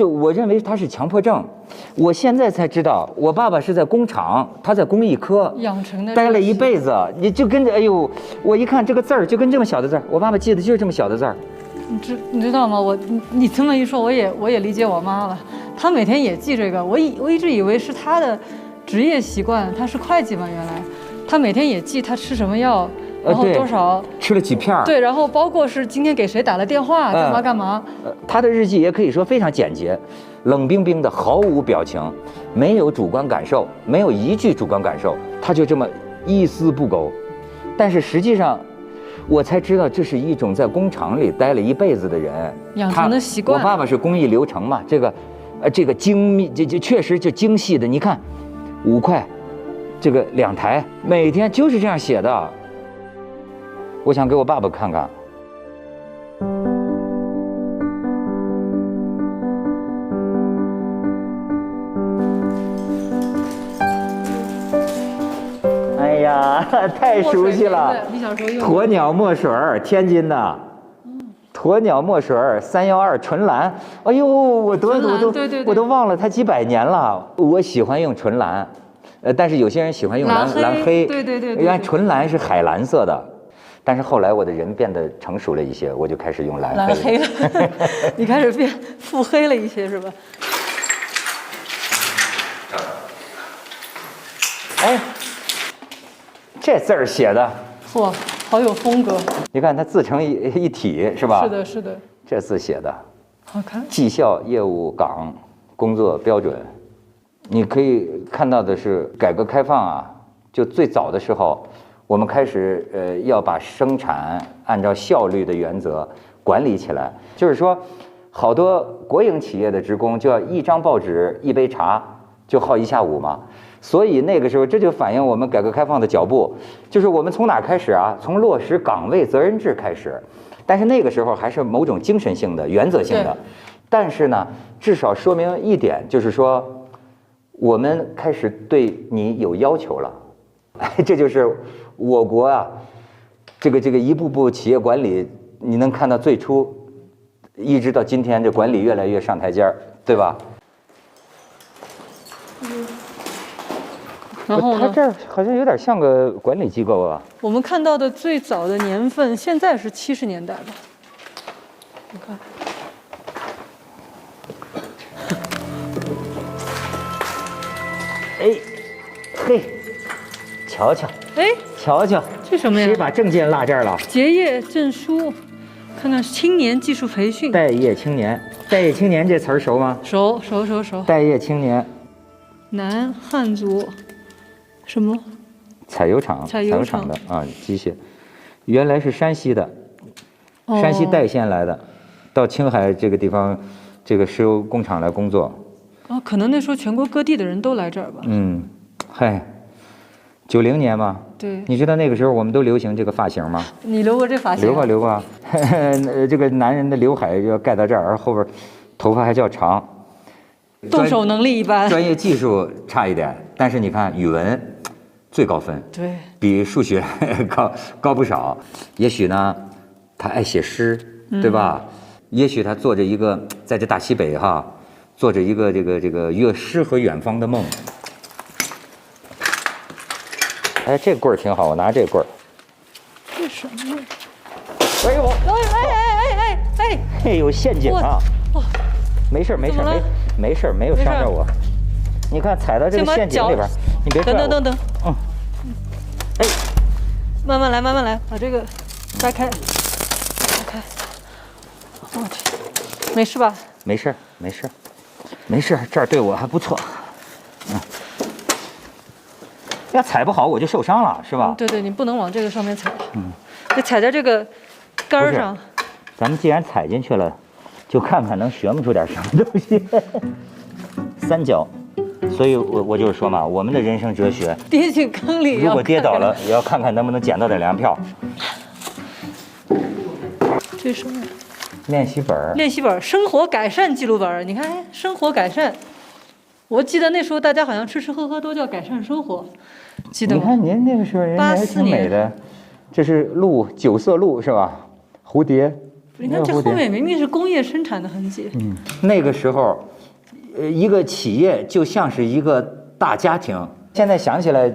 S2: 我认为他是强迫症。我现在才知道，我爸爸是在工厂，他在工艺科
S3: 养成的
S2: 待了一辈子。你就跟着，哎呦，我一看这个字儿就跟这么小的字儿，我爸爸记的就是这么小的字儿。
S3: 你知道吗？你这么一说，我也理解我妈了。她每天也记这个，我一直以为是她的职业习惯，她是会计嘛，原来。他每天也记他吃什么药，然后多少
S2: 吃了几片。
S3: 对，然后包括是今天给谁打了电话，干嘛。
S2: 他的日记也可以说非常简洁，冷冰冰的，毫无表情，没有主观感受，没有一句主观感受，他就这么一丝不苟。但是实际上，我才知道这是一种在工厂里待了一辈子的人
S3: 养成的习惯。
S2: 我爸爸是工艺流程嘛，这个精密，这确实就精细的。你看，5块，这个2台，每天就是这样写的。我想给我爸爸看看。哎呀，太熟悉了！
S3: 你小时候用
S2: 鸵鸟墨水儿，天津的。鸵鸟墨水儿312纯蓝，哎呦，我都忘了它几百年了。我喜欢用纯蓝，但是有些人喜欢用蓝黑。
S3: 对。
S2: 原来纯蓝是海蓝色的。但是后来我的人变得成熟了一些，我就开始用蓝黑了。
S3: 你开始变腹黑了一些是吧？
S2: 哎，这字儿写的，
S3: 嚯，好有风格。
S2: 你看它自成一体是吧？
S3: 是的。
S2: 这字写的，
S3: 好看。
S2: 绩效业务岗工作标准，你可以看到的是改革开放啊，就最早的时候。我们开始要把生产按照效率的原则管理起来，就是说，好多国营企业的职工就要一张报纸一杯茶就耗1下午嘛，所以那个时候这就反映我们改革开放的脚步，就是我们从哪开始啊？从落实岗位责任制开始，但是那个时候还是某种精神性的、原则性的，但是呢，至少说明一点，就是说，我们开始对你有要求了，这就是。我国啊，这个一步步企业管理，你能看到最初，一直到今天，这管理越来越上台阶儿，对吧？
S3: 然后呢？
S2: 它这好像有点像个管理机构啊。
S3: 我们看到的最早的年份，现在是70年代吧？你看。
S2: 哎，嘿，瞧瞧。
S3: 哎。
S2: 瞧瞧，
S3: 这什么呀？
S2: 谁把证件落这儿了？
S3: 结业证书，看看青年技术培训。
S2: 待业青年，待业青年这词儿熟吗？
S3: 熟。
S2: 待业青年，
S3: 男汉族，什么？
S2: 采油厂的啊，机械，原来是山西的，山西代县来的，到青海这个地方，这个石油工厂来工作。
S3: 哦，可能那时候全国各地的人都来这儿吧。
S2: 嗨。90年嘛，
S3: 对，
S2: 你知道那个时候我们都流行这个发型吗？
S3: 你留过这发型？
S2: 留过，这个男人的刘海要盖到这儿，而后边头发还较长。
S3: 动手能力一般，
S2: 专业技术差一点，但是你看语文最高分，
S3: 对，
S2: 比数学高不少。也许呢，他爱写诗，对吧？也许他做着一个在这大西北哈，做着一个这个越诗和远方的梦。哎，这棍儿挺好，我拿这棍儿。
S3: 这什么？
S2: 哎呦！
S3: 哎，
S2: 有陷阱啊！没事，没有伤着我。你看踩到这个陷阱里边，你别拽我。
S3: 等。哎，慢慢来，把这个掰开。我去，没事吧？
S2: 没事，这儿对我还不错。要踩不好我就受伤了，是吧？
S3: 对，你不能往这个上面踩。得踩在这个杆儿上。
S2: 咱们既然踩进去了，就看看能学不出点什么东西。3角，所以我就是说嘛，我们的人生哲学，
S3: 跌进坑里，
S2: 如果跌倒了，也要看看能不能捡到点粮票。
S3: 这是什么？
S2: 练习本，
S3: 生活改善记录本。你看，生活改善。我记得那时候大家好像吃吃喝喝都叫改善生活，记得吗？
S2: 你看您那个时候人还挺美的，这是鹿，9色鹿是吧？蝴蝶。
S3: 你看这后面明明是工业生产的痕迹。
S2: 那个时候，一个企业就像是一个大家庭。现在想起来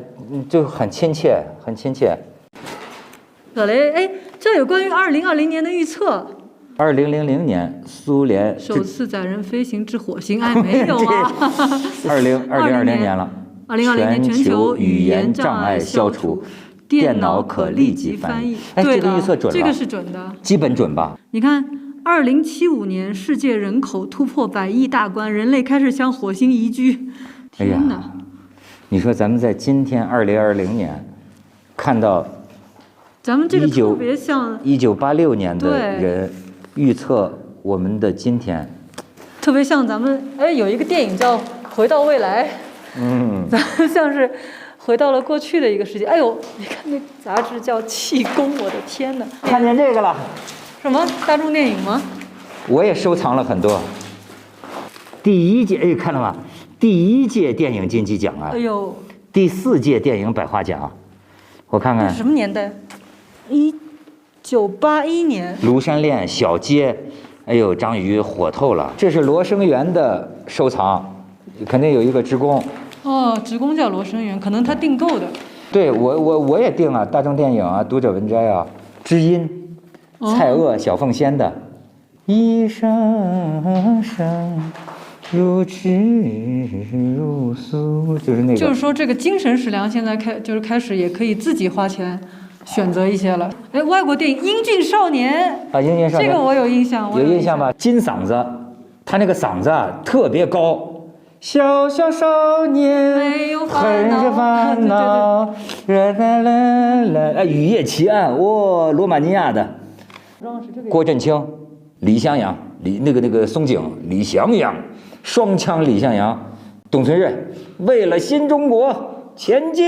S2: 就很亲切。
S3: 小雷，哎，这有关于2020年的预测。
S2: 2000年，苏联
S3: 首次载人飞行至火星，哎，没有啊。
S2: 2020年了。
S3: 2020年全球语言障碍消除，电脑可立即翻译。
S2: 哎，
S3: 对
S2: 这个预测准了，
S3: 这个是准的，
S2: 基本准吧？
S3: 你看，2075年世界人口突破100亿大关，人类开始向火星移居。天哪！
S2: 你说咱们在今天2020年看到，
S3: 咱们这个特别像
S2: 1986年的人预测我们的今天，
S3: 特别像咱们有一个电影叫《回到未来》，咱们像是回到了过去的一个世界。哎呦，你看那杂志叫《气功》，我的天哪！
S2: 看见这个了？
S3: 什么大众电影吗？
S2: 我也收藏了很多。第1届，看到吗？第1届电影金鸡奖啊！
S3: 哎呦，
S2: 第4届电影百花奖，我看看。
S3: 什么年代？1981年。
S2: 庐山恋、小街，哎呦，张宇火透了。这是罗生园的收藏，肯定有一个职工。
S3: 哦，职工叫罗生园，可能他订购的。
S2: 对，我也订啊，大众电影啊，读者文摘啊，知音，蔡锷、小凤仙的，一声声如痴如诉，就是那个。
S3: 就是说，这个精神食粮现在开始也可以自己花钱选择一些了。哎，外国电影《英俊少年》
S2: 啊，《英俊少年》
S3: 这个我有印象，
S2: 有印象吧？金嗓子，他那个嗓子啊特别高。小小少年，很是烦恼，雨夜奇案，罗马尼亚的，郭振清、李翔阳，那个松井，李翔阳，双枪李翔阳，董存瑞，为了新中国前进。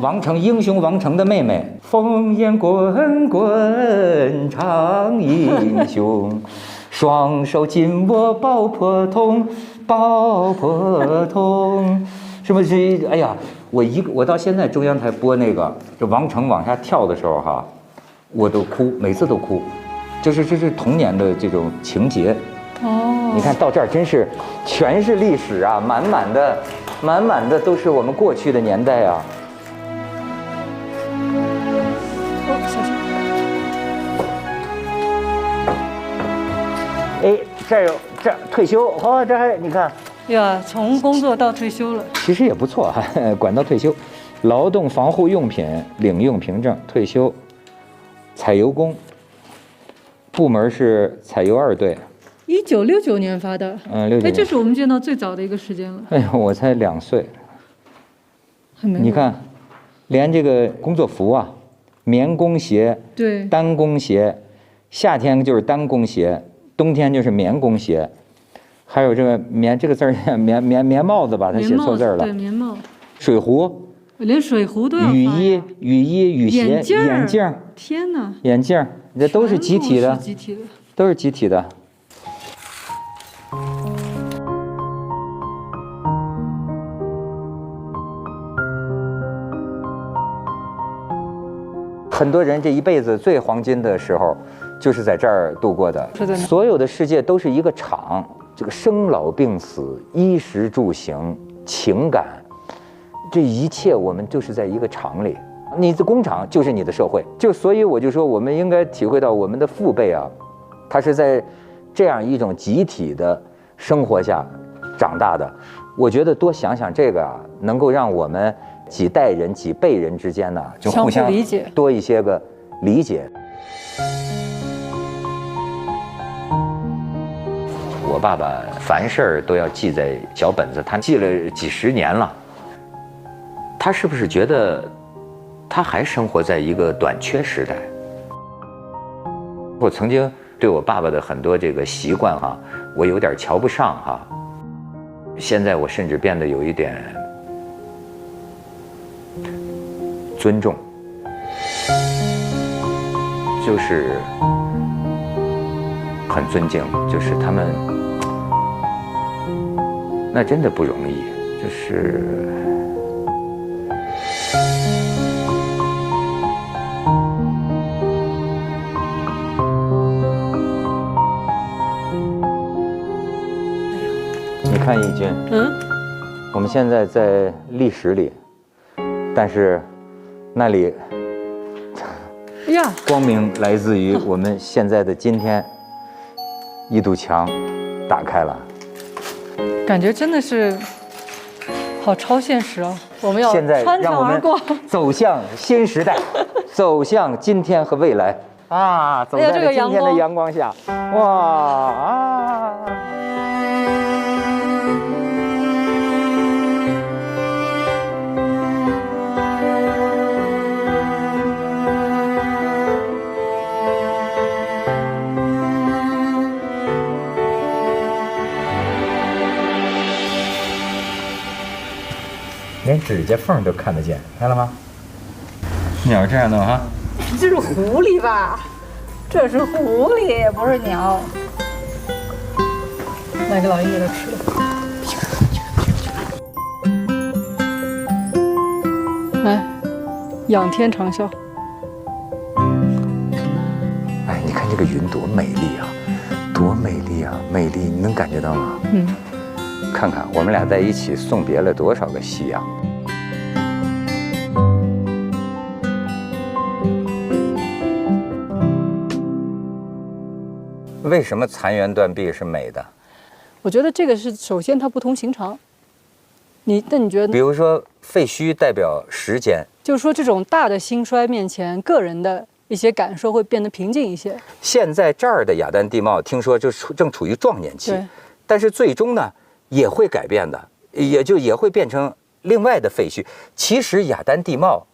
S2: 王成，英雄王成的妹妹，烽烟滚滚唱英雄，双手紧握爆破筒。爆破筒，是不是？哎呀，我到现在中央台播那个，这王成往下跳的时候哈，我都哭，每次都哭，这是童年的这种情节。哦，你看到这儿真是全是历史啊，满满的都是我们过去的年代啊。
S3: 哦，小心。
S2: 哎，这儿有。这退休这还你看
S3: 呀，从工作到退休了，
S2: 其实也不错哈，管到退休，劳动防护用品领用凭证，退休，采油工，部门是采油2队
S3: ，1969年发的
S2: ，69年，
S3: 这是我们见到最早的一个时间了。
S2: 哎呦，我才2岁，
S3: 还没。
S2: 你看，连这个工作服啊，棉工鞋，
S3: 对，
S2: 单工鞋，夏天就是单工鞋。冬天就是棉工鞋，还有这个棉这个字儿，棉帽子吧，他写错字了。
S3: 对，棉帽。
S2: 水壶，
S3: 连水壶都要。
S2: 雨衣、雨鞋、眼镜。
S3: 天哪！
S2: 眼镜，这都是集体的，都是集体的。很多人这一辈子最黄金的时候，就是在这儿度过的。
S3: 是的。
S2: 所有的世界都是一个场，这个生老病死、衣食住行、情感，这一切我们就是在一个场里。你的工厂就是你的社会，所以我就说，我们应该体会到我们的父辈啊，他是在这样一种集体的生活下长大的。我觉得多想想这个啊，能够让我们几代人、几辈人之间呢，就互相
S3: 理解，
S2: 多一些个理解。我爸爸凡事儿都要记在小本子，他记了几10年了。他是不是觉得他还生活在一个短缺时代？我曾经对我爸爸的很多这个习惯哈，我有点瞧不上哈。现在我甚至变得有一点尊重，就是很尊敬，就是他们那真的不容易，就是你看义军，我们现在在历史里，但是那里光明来自于我们现在的今天，一堵墙打开了，
S3: 感觉真的是好超现实啊！我们要
S2: 现在
S3: 穿
S2: 让我们
S3: 墙而过。
S2: 走向新时代，走向今天和未来啊！走在了今天的阳光下，哇啊！连指甲缝都看得见，看了吗？鸟这样弄哈。
S4: 这是狐狸吧？这是狐狸，不是鸟。
S3: 来给老鹰给它吃了。来，仰天长啸。
S2: 哎，你看这个云多美丽啊，多美丽啊，美丽，你能感觉到吗？
S3: 嗯。
S2: 看看我们俩在一起送别了多少个夕阳。为什么残垣断壁是美的？
S3: 我觉得这个是首先它不同寻常。那你觉得？
S2: 比如说废墟代表时间，
S3: 就是说这种大的兴衰面前，个人的一些感受会变得平静一些。
S2: 现在这儿的雅丹地貌，听说就正处于壮年期，
S3: 对，
S2: 但是最终呢也会改变的，也会变成另外的废墟。其实雅丹地貌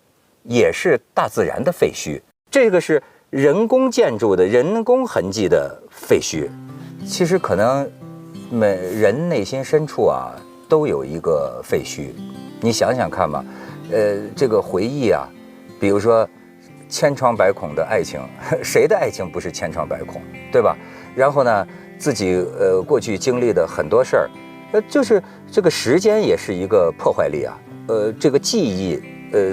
S2: 也是大自然的废墟，这个是人工建筑的人工痕迹的废墟。其实可能每人内心深处啊都有一个废墟，你想想看吧，这个回忆啊，比如说千疮百孔的爱情，谁的爱情不是千疮百孔，对吧？然后呢，自己过去经历的很多事儿，就是这个时间也是一个破坏力啊。这个记忆，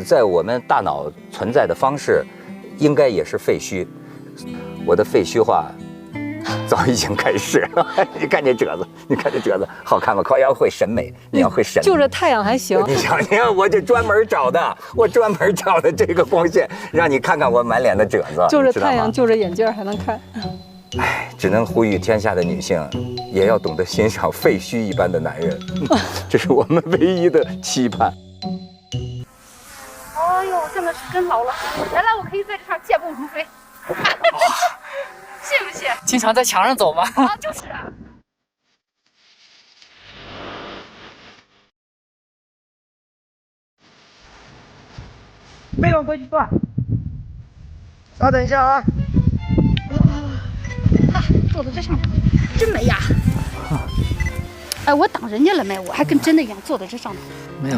S2: 在我们大脑存在的方式，应该也是废墟。我的废墟化早已经开始了。你看这褶子，你看这褶子好看吗？靠，要会审美，你要会审美。
S3: 就着太阳还行。
S2: 你想，我这专门找的，我专门找的这个光线，让你看看我满脸的褶子。
S3: 就着太阳，就着眼镜还能看。
S2: 哎，只能呼吁天下的女性，也要懂得欣赏废墟一般的男人，这是我们唯一的期盼。
S4: 哎呦，现在是真老了。原来我可以在这上健步如飞，信不信？
S5: 经常在墙上走吗？
S4: 啊，就是。
S5: 没往过去转。稍等一下啊。
S4: 坐在这上面，真美呀！哎，我挡人家了没？我还跟真的一样坐在这上面。
S5: 没有。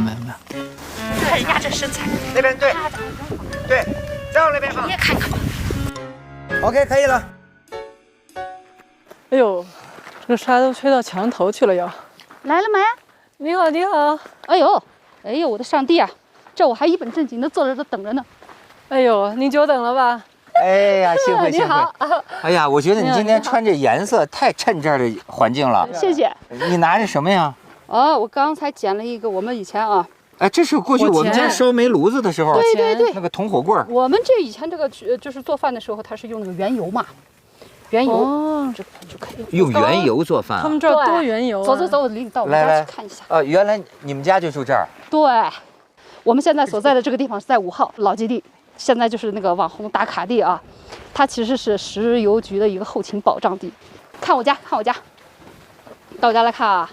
S4: 看人家这身材，
S5: 那边对，对，再往那边放。
S4: 你也看看吧。
S5: OK， 可以了。
S3: 哎呦，这个沙都吹到墙头去了要。
S4: 来了没？
S3: 你好，你好。
S4: 哎呦，我的上帝啊！这我还一本正经的坐在这等着呢。
S3: 哎呦，您久等了吧？
S2: 哎呀，幸会幸会。
S3: 你好。
S2: 哎呀，我觉得你今天穿这颜色太衬这儿的环境了。
S4: 谢谢。
S2: 你拿着什么呀？
S4: 哦，我刚才捡了一个，我们以前啊。
S2: 哎，这是过去我们家烧煤炉子的时候，
S4: 对，
S2: 那个铜火棍。
S4: 我们这以前这个就是做饭的时候，它是用那个原油嘛，原油，这个就可以
S2: 用原油做饭。
S3: 他们这儿多原油。
S4: 走，我领你到我们家去看一下。
S2: 原来你们家就住这儿。
S4: 对，我们现在所在的这个地方是在5号老基地，现在就是那个网红打卡地啊。它其实是石油局的一个后勤保障地。看我家，到我家来看啊。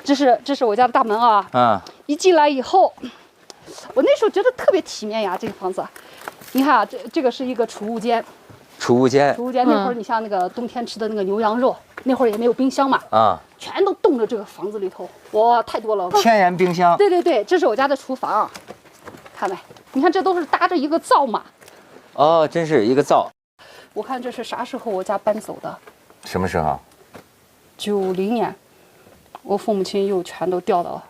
S4: 这是我家的大门啊，一进来以后，我那时候觉得特别体面呀，这个房子。你看啊，这个是一个储物间。储物间那会儿，你像那个冬天吃的那个牛羊肉，那会儿也没有冰箱嘛，全都冻着这个房子里头，哇，太多了。
S2: 天然冰箱。
S4: 对，这是我家的厨房，看没？你看这都是搭着一个灶嘛。
S2: 哦，真是一个灶。
S4: 我看这是啥时候我家搬走的？
S2: 什么时候
S4: ？90年。我父母亲又全都调到，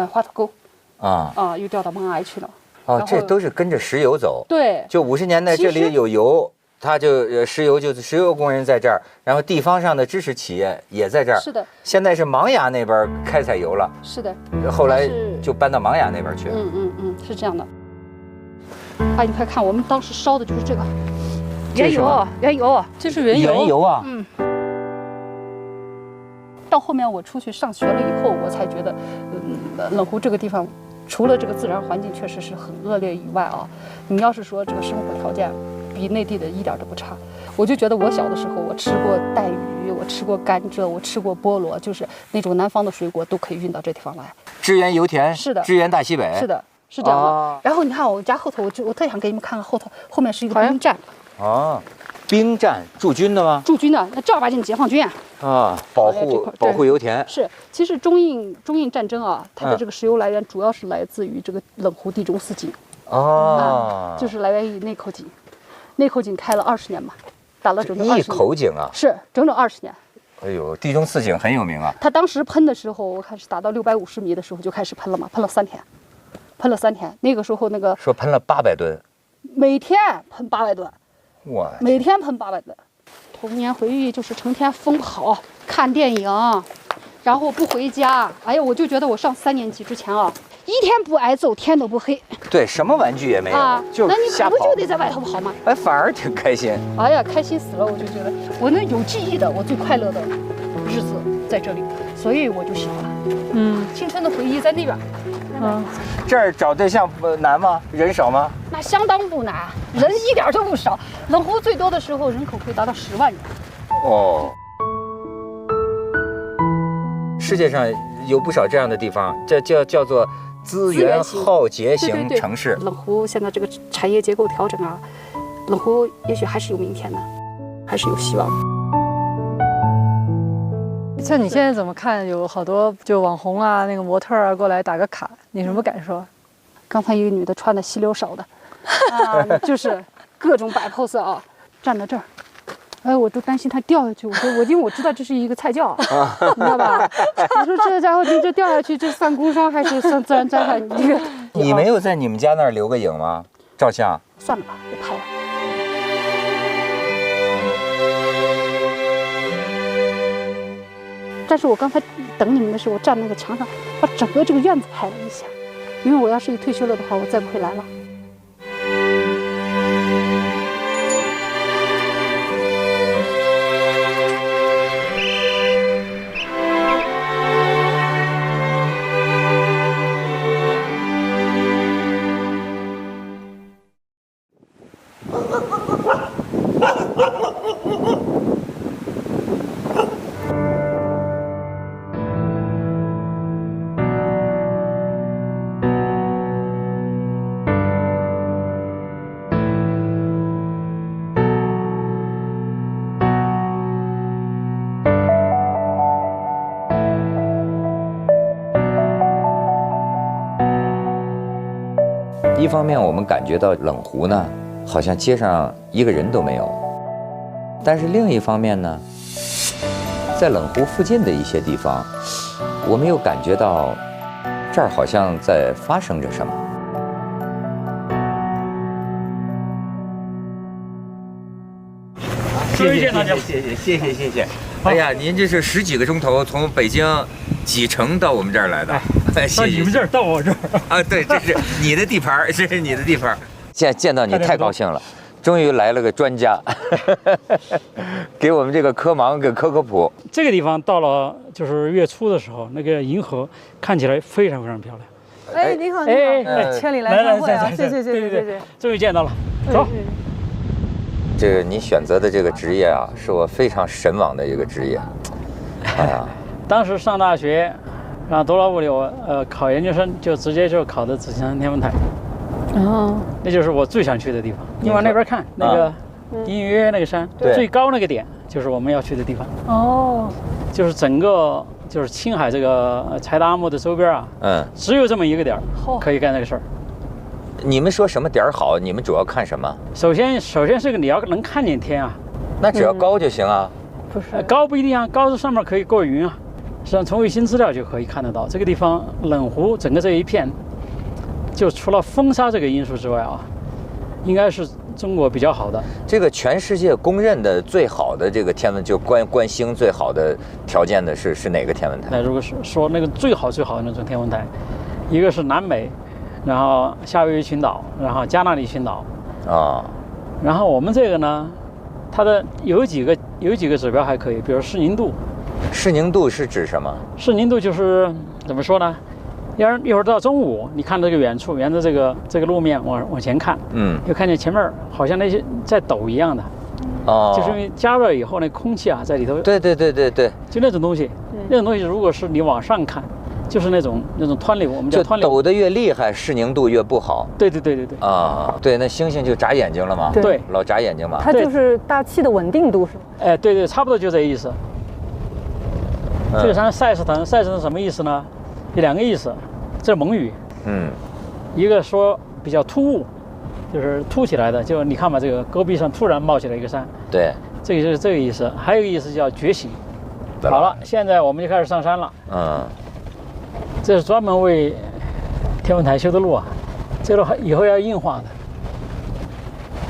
S4: 花头沟，又调到勐崖去了。
S2: 这都是跟着石油走。
S4: 对，
S2: 就50年代这里有油，它就石油，就是石油工人在这儿，然后地方上的支持企业也在这儿。
S4: 是的。
S2: 现在是勐崖那边开采油了。
S4: 是的。
S2: 后来就搬到勐崖那边去。
S4: 是这样的。哎，你快看，我们当时烧的就是这个原油，
S3: 这是原
S2: 油啊。
S4: 到后面我出去上学了以后，我才觉得，冷湖这个地方，除了这个自然环境确实是很恶劣以外啊，你要是说这个生活条件比内地的一点都不差。我就觉得我小的时候，我吃过带鱼，我吃过甘蔗，我吃过菠萝，就是那种南方的水果都可以运到这地方来。
S2: 支援油田
S4: 是的，
S2: 支援大西北
S4: 是的，是这样的。然后你看我家后头，我特想给你们看看后面是一个兵站。
S2: 哦，兵站驻军的吗？
S4: 驻军的，那正儿八经解放军
S2: 啊，保护油田。
S4: 是，其实中印战争啊，它的这个石油来源主要是来自于这个冷湖地中四井。哦，就是来源于内口井，内口井开了20年嘛。打了整整20年。一
S2: 口井啊，
S4: 是整整20年。
S2: 哎呦，地中四井很有名啊。
S4: 他当时喷的时候，我看是打到650米的时候就开始喷了嘛，喷了3天，喷了3天。那个时候
S2: 说喷了800吨，
S4: 每天喷800吨，
S2: 哇，
S4: 每天喷800吨。童年回忆就是成天疯跑、看电影，然后不回家。哎呀，我就觉得我上3年级之前啊，一天不挨揍，天都不黑。
S2: 对，什么玩具也没有，就
S4: 那你
S2: 瞎跑。
S4: 不就得在外头跑吗？
S2: 哎，反而挺开心。
S4: 哎呀，开心死了！我就觉得我那有记忆的，我最快乐的日子在这里，所以我就喜欢。青春的回忆在那边。
S2: 这儿找对象难吗？人少吗？
S4: 那相当不难，人一点都不少。冷湖最多的时候人口可以达到10万人。
S2: 哦。世界上有不少这样的地方，这叫做资源耗竭型城市。
S4: 冷湖现在这个产业结构调整啊，冷湖也许还是有明天的，还是有希望。
S3: 像你现在怎么看？有好多就网红啊，那个模特啊过来打个卡，你什么感受？
S4: 刚才一个女的穿的稀溜少的，就是各种摆 pose 啊，站在这儿。哎，我都担心他掉下去。因为我知道这是一个菜窖，你知道吧？我说这家伙你这掉下去，这算工伤还是算自然灾害？你这个，
S2: 你没有在你们家那儿留个影吗？照相？
S4: 算了吧，别拍了。但是我刚才等你们的时候，我站那个墙上，把整个这个院子拍了一下，因为我要是一退休了的话，我再不会来了。
S2: 一方面，我们感觉到冷湖呢，好像街上一个人都没有；但是另一方面呢，在冷湖附近的一些地方，我们又感觉到这儿好像在发生着什么。
S6: 谢谢大家，
S2: 谢谢。哎呀，您这是10几个钟头从北京启程到我们这儿来的。
S6: 到你们这儿，到我这儿
S2: 啊，对，这是你的地盘，这是你的地盘。见到你太高兴了，终于来了个专家，给我们这个科盲给科普。
S6: 这个地方到了就是月初的时候，那个银河看起来非常非常漂
S3: 亮。哎，你好，你好，千里来相会啊！谢谢，
S6: 终于见到了，走。
S2: 这个你选择的这个职业啊，是我非常神往的一个职业。哎呀，
S6: 当时上大学。然后读了物理，我考研究生就直接就考的紫金山天文台，那就是我最想去的地方。你往那边看，那个隐隐约约那个山，最高那个点就是我们要去的地方。哦，就是整个就是青海这个柴达木的周边啊，只有这么一个点可以干这个事儿。
S2: 你们说什么点好？你们主要看什么？
S6: 首先是个你要能看见天啊，
S2: 那只要高就行啊。
S6: 不是高不一定啊，高是上面可以过云啊。实际上，从卫星资料就可以看得到，这个地方冷湖整个这一片，就除了风沙这个因素之外啊，应该是中国比较好的。
S2: 这个全世界公认的最好的这个天文，就观星最好的条件的是哪个天文台？
S6: 那如果是说那个最好的那种天文台，一个是南美，然后夏威夷群岛，然后加那利群岛啊，然后我们这个呢，它的有几个指标还可以，比如视宁度。
S2: 视宁度是指什么？
S6: 视宁度就是怎么说呢？一会儿到中午，你看这个远处，沿着这个路面往前看，又看见前面好像那些在抖一样的，就是因为加热以后那空气啊在里头。
S2: 对，
S6: 就那种东西，那种东西如果是你往上看，就是那种湍流，我们叫湍流。
S2: 抖得越厉害，视宁度越不好。
S6: 对。
S2: 啊，对，那猩猩就眨眼睛了嘛。
S6: 对，
S2: 老眨眼睛嘛。
S3: 它就是大气的稳定度是吧？
S6: 哎，对，差不多就这意思。这个山赛斯藤什么意思呢？有2个意思，这是蒙语。一个说比较突兀，就是凸起来的，就你看吧，这个戈壁上突然冒起来一个山。对，这个就是这个意思。还有一个意思叫觉醒。好了，现在我们就开始上山了。这是专门为天文台修的路啊，这路以后要硬化的。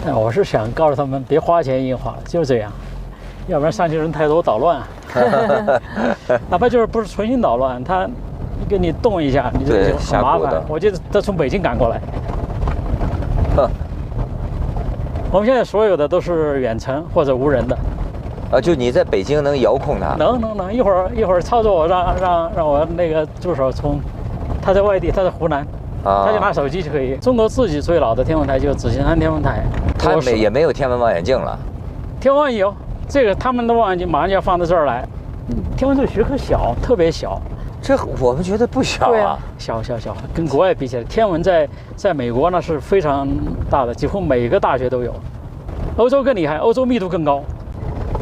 S6: 但我是想告诉他们别花钱硬化了，就这样，要不然上去人太多捣乱啊。哪怕就是不是存心捣乱，他给你动一下，你就很麻烦。我记得他从北京赶过来。我们现在所有的都是远程或者无人的。
S2: 就你在北京能遥控它？
S6: 能，一会儿操作我让我那个助手他在外地，他在湖南，他就拿手机就可以。中国自己最老的天文台就是紫金山天文台，
S2: 它也没有天文望远镜了。
S6: 天文望远镜有，这个他们的望远镜马上就要放到这儿来。天文这个学科小，特别小。
S2: 这我们觉得不小啊，
S6: 小，跟国外比起来，天文在美国呢是非常大的，几乎每个大学都有。欧洲更厉害，欧洲密度更高。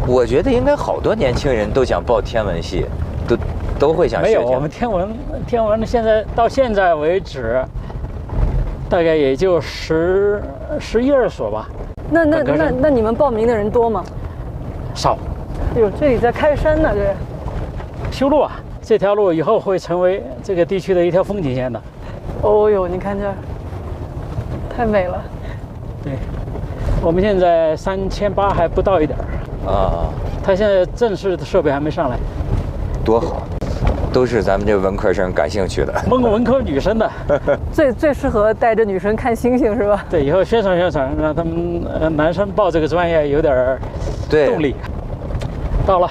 S2: 我觉得应该好多年轻人都想报天文系，都会想学。没有，
S6: 我们天文到现在为止，大概也就11-12所吧。
S3: 那你们报名的人多吗？
S6: 少。
S3: 哎呦，这里在开山呢，这
S6: 修路啊，这条路以后会成为这个地区的一条风景线的。
S3: 哦呦，你看这儿，太美了。
S6: 对，我们现在3800还不到一点儿。他现在正式的设备还没上来，
S2: 多好，都是咱们这文科生感兴趣的，
S6: 文科女生的，
S3: 最适合带着女生看星星是吧？
S6: 对，以后宣传，让他们男生报这个专业有点动力。到了，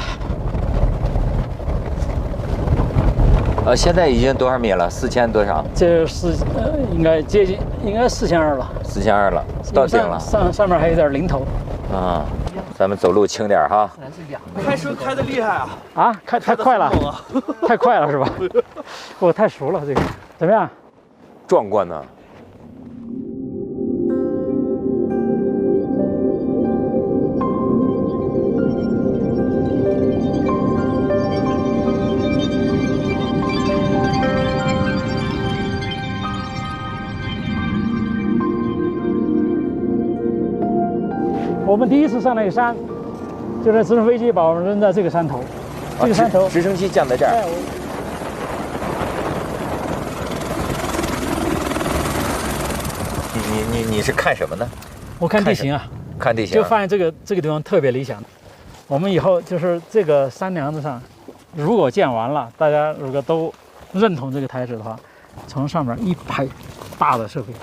S2: 现在已经多少米了？4000多少？
S6: 这应该接近，应该4200了。
S2: 4200了，到顶了。
S6: 上面还有点零头。
S2: 咱们走路轻点哈。
S5: 开车开得厉害啊！
S6: 开太快了，太快了是吧？我太熟了，这个怎么样？
S2: 壮观呢。
S6: 我们第一次上那个山，就是直升飞机把我们扔在这个山头，这个山头，
S2: 直升机降在这儿。你是看什么呢？
S6: 我看地形啊，
S2: 看地形，
S6: 就发现这个地方特别理想。我们以后就是这个山梁子上，如果建完了，大家如果都认同这个台址的话，从上面一排大的设备。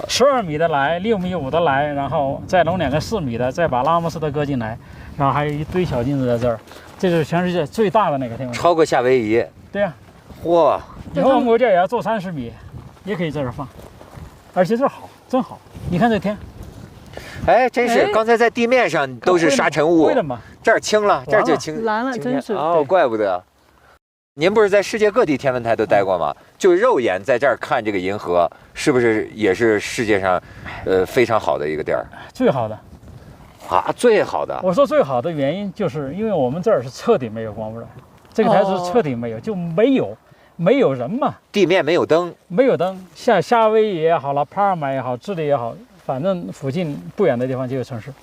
S6: 12米的来，6.5米的来，然后再弄2个4米的，再把拉莫斯特搁进来，然后还有一堆小镜子在这儿，这就是全世界最大的那个天文台，
S2: 超过夏威夷。
S6: 对呀，
S2: 嚯！
S6: 以后我们国家也要做30米，也可以在这儿放，而且这儿好，真好。你看这天，
S2: 哎，真是，刚才在地面上都是沙尘雾，这儿清了，这儿就清
S3: 蓝了，真是。
S2: 哦，怪不得。您不是在世界各地天文台都待过吗？就肉眼在这儿看这个银河，是不是也是世界上，非常好的一个地儿？
S6: 最好的，
S2: 最好的。
S6: 我说最好的原因就是因为我们这儿是彻底没有光污染，这个台是彻底没有，就没有人嘛，
S2: 地面没有灯，
S6: 像夏威夷也好了，帕尔马也好，智利也好，反正附近不远的地方就有城市，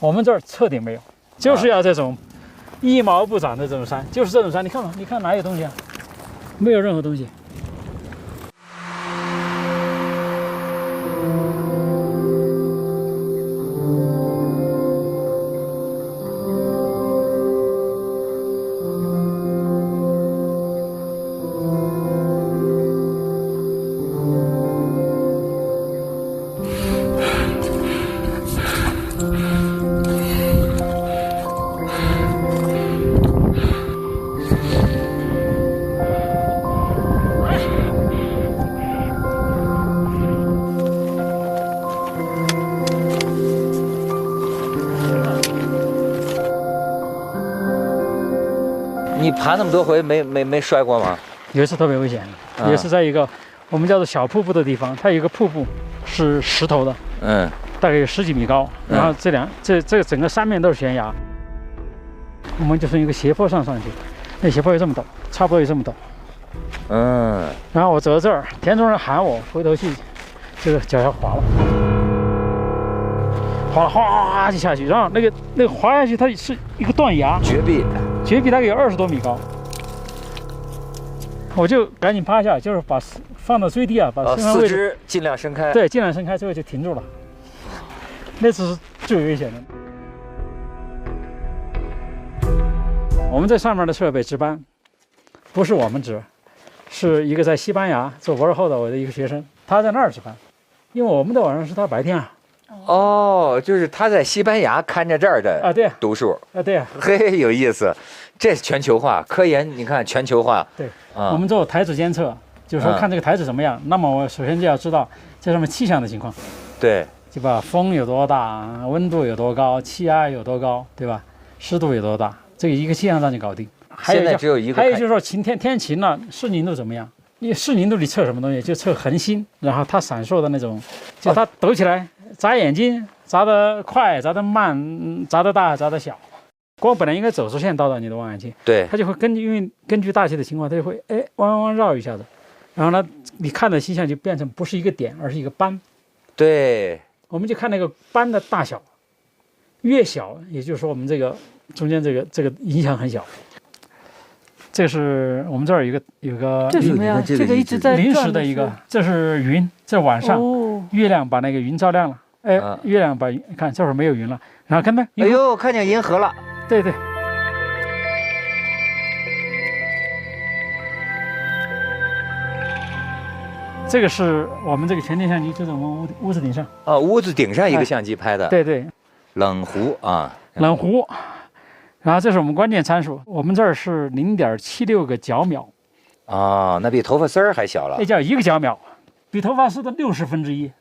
S6: 我们这儿彻底没有，就是要这种。一毛不长的这种山，就是这种山，你看嘛，你看哪有东西啊？没有任何东西。
S2: 爬那么多回没摔过吗？
S6: 有一次特别危险，也是在一个我们叫做小瀑布的地方，它有一个瀑布是石头的，大概有10几米高，然后这个整个山面都是悬崖，我们就从一个斜坡上去，那斜坡有这么陡，差不多有这么陡。然后我走到这儿，田中人喊我，回头去，这个脚下滑了，哗就下去，然后那个滑下去，它是一个断崖，绝壁大概有20多米高。我就赶紧趴下，就是把放到最低啊，把
S2: 四肢尽量伸开。
S6: 对，尽量伸开，最后就停住了。那次是最危险的。我们在上面的设备值班，不是我们值，是一个在西班牙做博士后的我的一个学生，他在那儿值班，因为我们的晚上是他白天啊。
S2: 就是他在西班牙看着这儿的
S6: 对
S2: 读书
S6: 对啊，
S2: 嘿，有意思，这全球化科研，你看全球化。
S6: 对，我们做台子监测，就是说看这个台子怎么样，那么我首先就要知道这上面气象的情况，
S2: 对，
S6: 对吧？风有多大，温度有多高，气压有多高，对吧？湿度有多大，这个一个气象上就搞定。
S2: 现在只有一个，
S6: 还有就是说天晴了，视宁度怎么样？你视宁度你测什么东西？就测恒星，然后它闪烁的那种，就它抖起来，眨眼睛，眨得快，眨得慢，眨得大，眨得小。光本来应该走直线到达你的望远镜，
S2: 对，
S6: 它就会根据大气的情况，它就会弯绕一下子，然后呢，你看的星象就变成不是一个点，而是一个斑。
S2: 对，
S6: 我们就看那个斑的大小，越小，也就是说我们这个中间这个影响很小。这是我们这儿有个
S3: 这什么呀？这个一直在
S6: 临时的一个，这是云，这晚上月亮把那个云照亮了，月亮把看这会儿没有云了，然后看到，
S2: 哎呦，看见银河了，
S6: 对，这个是我们这个全天相机，就在我们屋子顶上
S2: 屋子顶上一个相机拍的，
S6: 对，
S2: 冷湖啊，
S6: 冷湖。然后这是我们关键参数，我们这儿是0.76个角秒，
S2: 那比头发丝儿还小了，
S6: 那叫1个角秒，比头发丝的1/60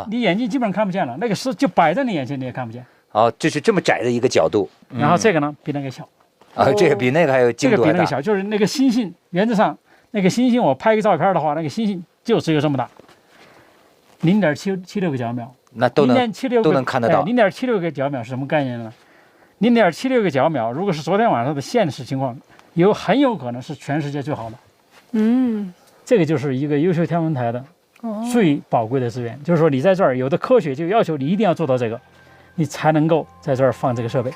S6: 你眼睛基本上看不见了，那个丝就摆在你眼前你也看不见。
S2: 就是这么窄的一个角度。
S6: 然后这个呢比那个小，
S2: 这个比那个还有精度还大。
S6: 这个比那个小，就是那个星星，原则上那个星星我拍个照片的话，那个星星就只有这么大，0.76个角秒，
S2: 那都能看得到。
S6: 0.76个角秒是什么概念呢？0.76个角秒，如果是昨天晚上的现实情况，很有可能是全世界最好的。这个就是一个优秀天文台的最宝贵的资源，就是说你在这儿有的科学就要求你一定要做到这个，你才能够在这儿放这个设备。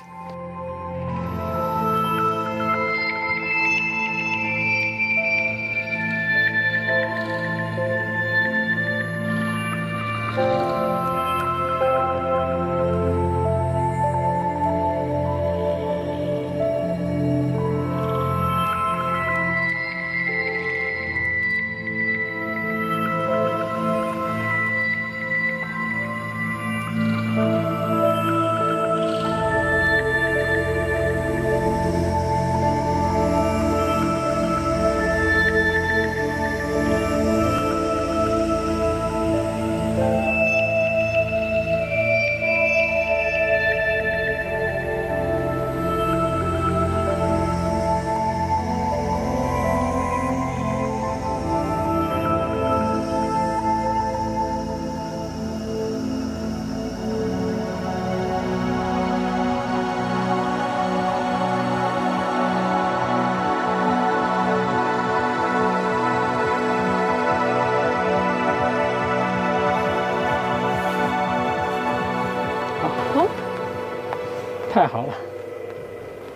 S6: 太好了，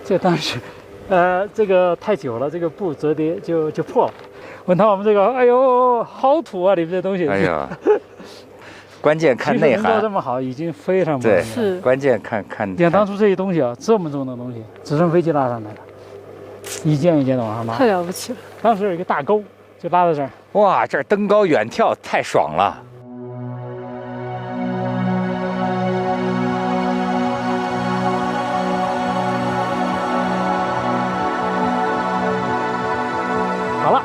S6: 这当时，这个太久了，这个布折叠就破了。问他我们这个，哎呦，好土啊！你们这东西。
S2: 哎呀，关键看内涵。
S6: 做这么好，已经非常不容易了。
S3: 是。
S2: 关键看。
S6: 你看当初这些东西啊，这么重的东西，直升飞机拉上来的，一件一件的往上拉。
S3: 太了不起了。
S6: 当时有一个大钩，就拉在这儿。
S2: 哇，这儿登高远眺太爽了。
S6: 好了，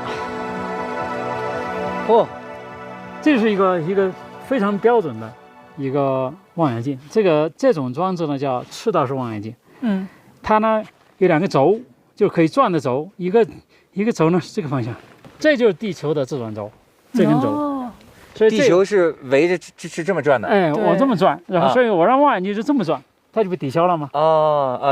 S6: 这是一个非常标准的一个望远镜。这种装置呢叫赤道式望远镜。它呢有2个轴，就可以转着走，一个轴呢是这个方向，这就是地球的自转轴，这根轴。所以
S2: 地球是围着是这么转的。
S6: 哎，我这么转，然后所以我让望远镜就这么转，它就被抵消了嘛。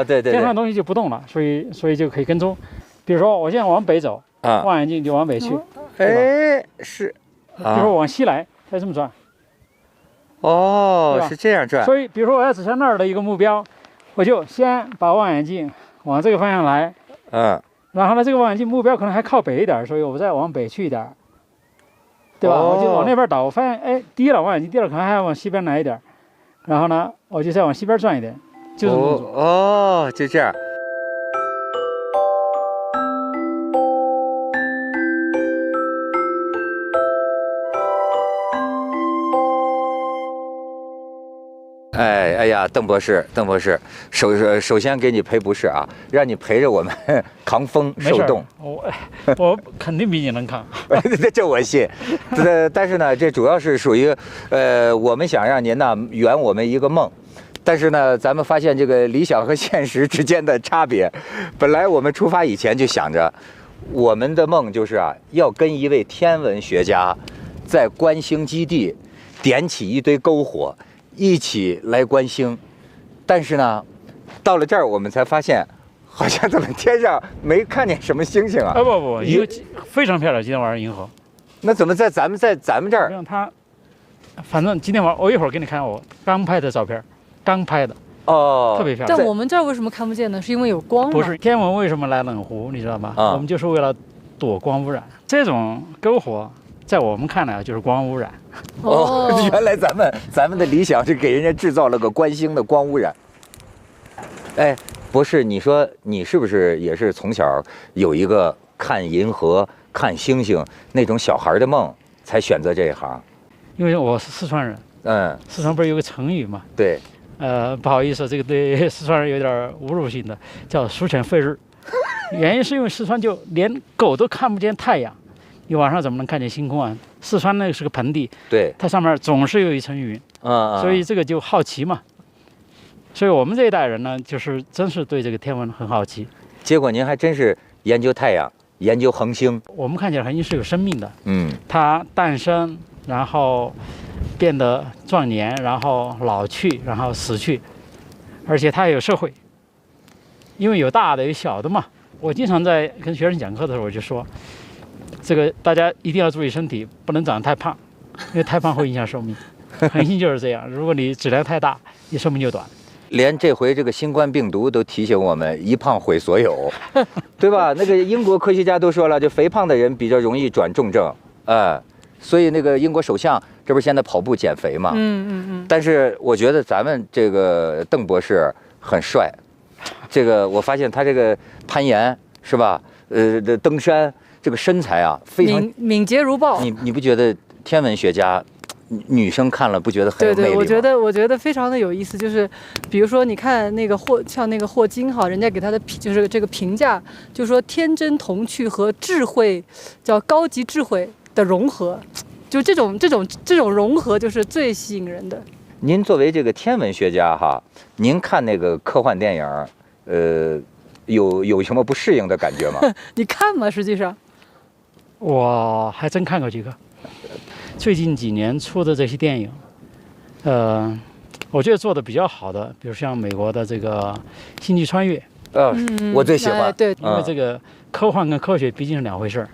S2: 对，
S6: 天上的东西就不动了，所以就可以跟踪。比如说我现在往北走，望远镜就往北去。
S2: 哎，是。
S6: 比如说往西来，它这么转。
S2: 是这样转。
S6: 所以，比如说我要指向那儿的一个目标，我就先把望远镜往这个方向来。然后呢，这个望远镜目标可能还靠北一点，所以我再往北去一点，对吧？我就往那边倒，我发现哎低了，望远镜低了，可能还要往西边来一点。然后呢，我就再往西边转一点，就这么做。
S2: 就这样。哎呀，邓博士，首先给你赔不是啊，让你陪着我们扛风受冻。
S6: 我肯定比你能扛，
S2: 这我信。但是呢，这主要是属于我们想让您呢圆我们一个梦。但是呢，咱们发现这个理想和现实之间的差别。本来我们出发以前就想着，我们的梦就是要跟一位天文学家在观星基地点起一堆篝火，一起来观星。但是呢，到了这儿我们才发现，好像怎么天上没看见什么星星啊？
S6: 不，一个非常漂亮，今天晚上银河。
S2: 那怎么在咱们这儿？
S6: 让它，反正今天晚上我一会儿给你看我刚拍的照片。刚拍的特别漂亮。
S3: 但我们这儿为什么看不见呢？是因为有光吗？
S6: 不是，天文为什么来冷湖？你知道吗？我们就是为了躲光污染。这种篝火在我们看来就是光污染。
S2: 原来咱们的理想是给人家制造了个观星的光污染。哎，博士，你说你是不是也是从小有一个看银河、看星星那种小孩的梦，才选择这一行？
S6: 因为我是四川人。四川不是有个成语嘛？
S2: 对。
S6: 不好意思，这个对四川人有点侮辱性的，叫鼠犬吠日。原因是因为四川就连狗都看不见太阳，你晚上怎么能看见星空啊？四川那个是个盆地，
S2: 对，
S6: 它上面总是有一层云，所以这个就好奇嘛。所以我们这一代人呢，就是真是对这个天文很好奇。
S2: 结果您还真是研究太阳，研究恒星。
S6: 我们看起来恒星是有生命的，它诞生，然后变得壮年，然后老去，然后死去，而且它也有社会，因为有大的有小的嘛。我经常在跟学生讲课的时候，我就说，这个大家一定要注意身体，不能长得太胖，因为太胖会影响寿命。恒星就是这样，如果你质量太大，你寿命就短。
S2: 连这回这个新冠病毒都提醒我们，一胖毁所有，对吧？那个英国科学家都说了，就肥胖的人比较容易转重症，所以那个英国首相这不是现在跑步减肥嘛？但是我觉得咱们这个邓博士很帅，这个我发现他这个攀岩是吧？登山这个身材啊，非常
S3: 敏捷如豹。
S2: 你不觉得天文学家女生看了不觉得很有魅力吗？
S3: 对，我觉得非常的有意思。就是比如说你看那个像那个霍金哈，人家给他的就是这个评价，就是说天真童趣和智慧，叫高级智慧的融合，就这种融合就是最吸引人的。
S2: 您作为这个天文学家哈，您看那个科幻电影，有什么不适应的感觉吗？
S3: 你看吗？实际上，
S6: 我还真看过几个。最近几年出的这些电影，我觉得做的比较好的，比如像美国的这个《星际穿越》，
S2: 我最喜欢。
S3: 对，
S6: 因为这个科幻跟科学毕竟是两回事儿。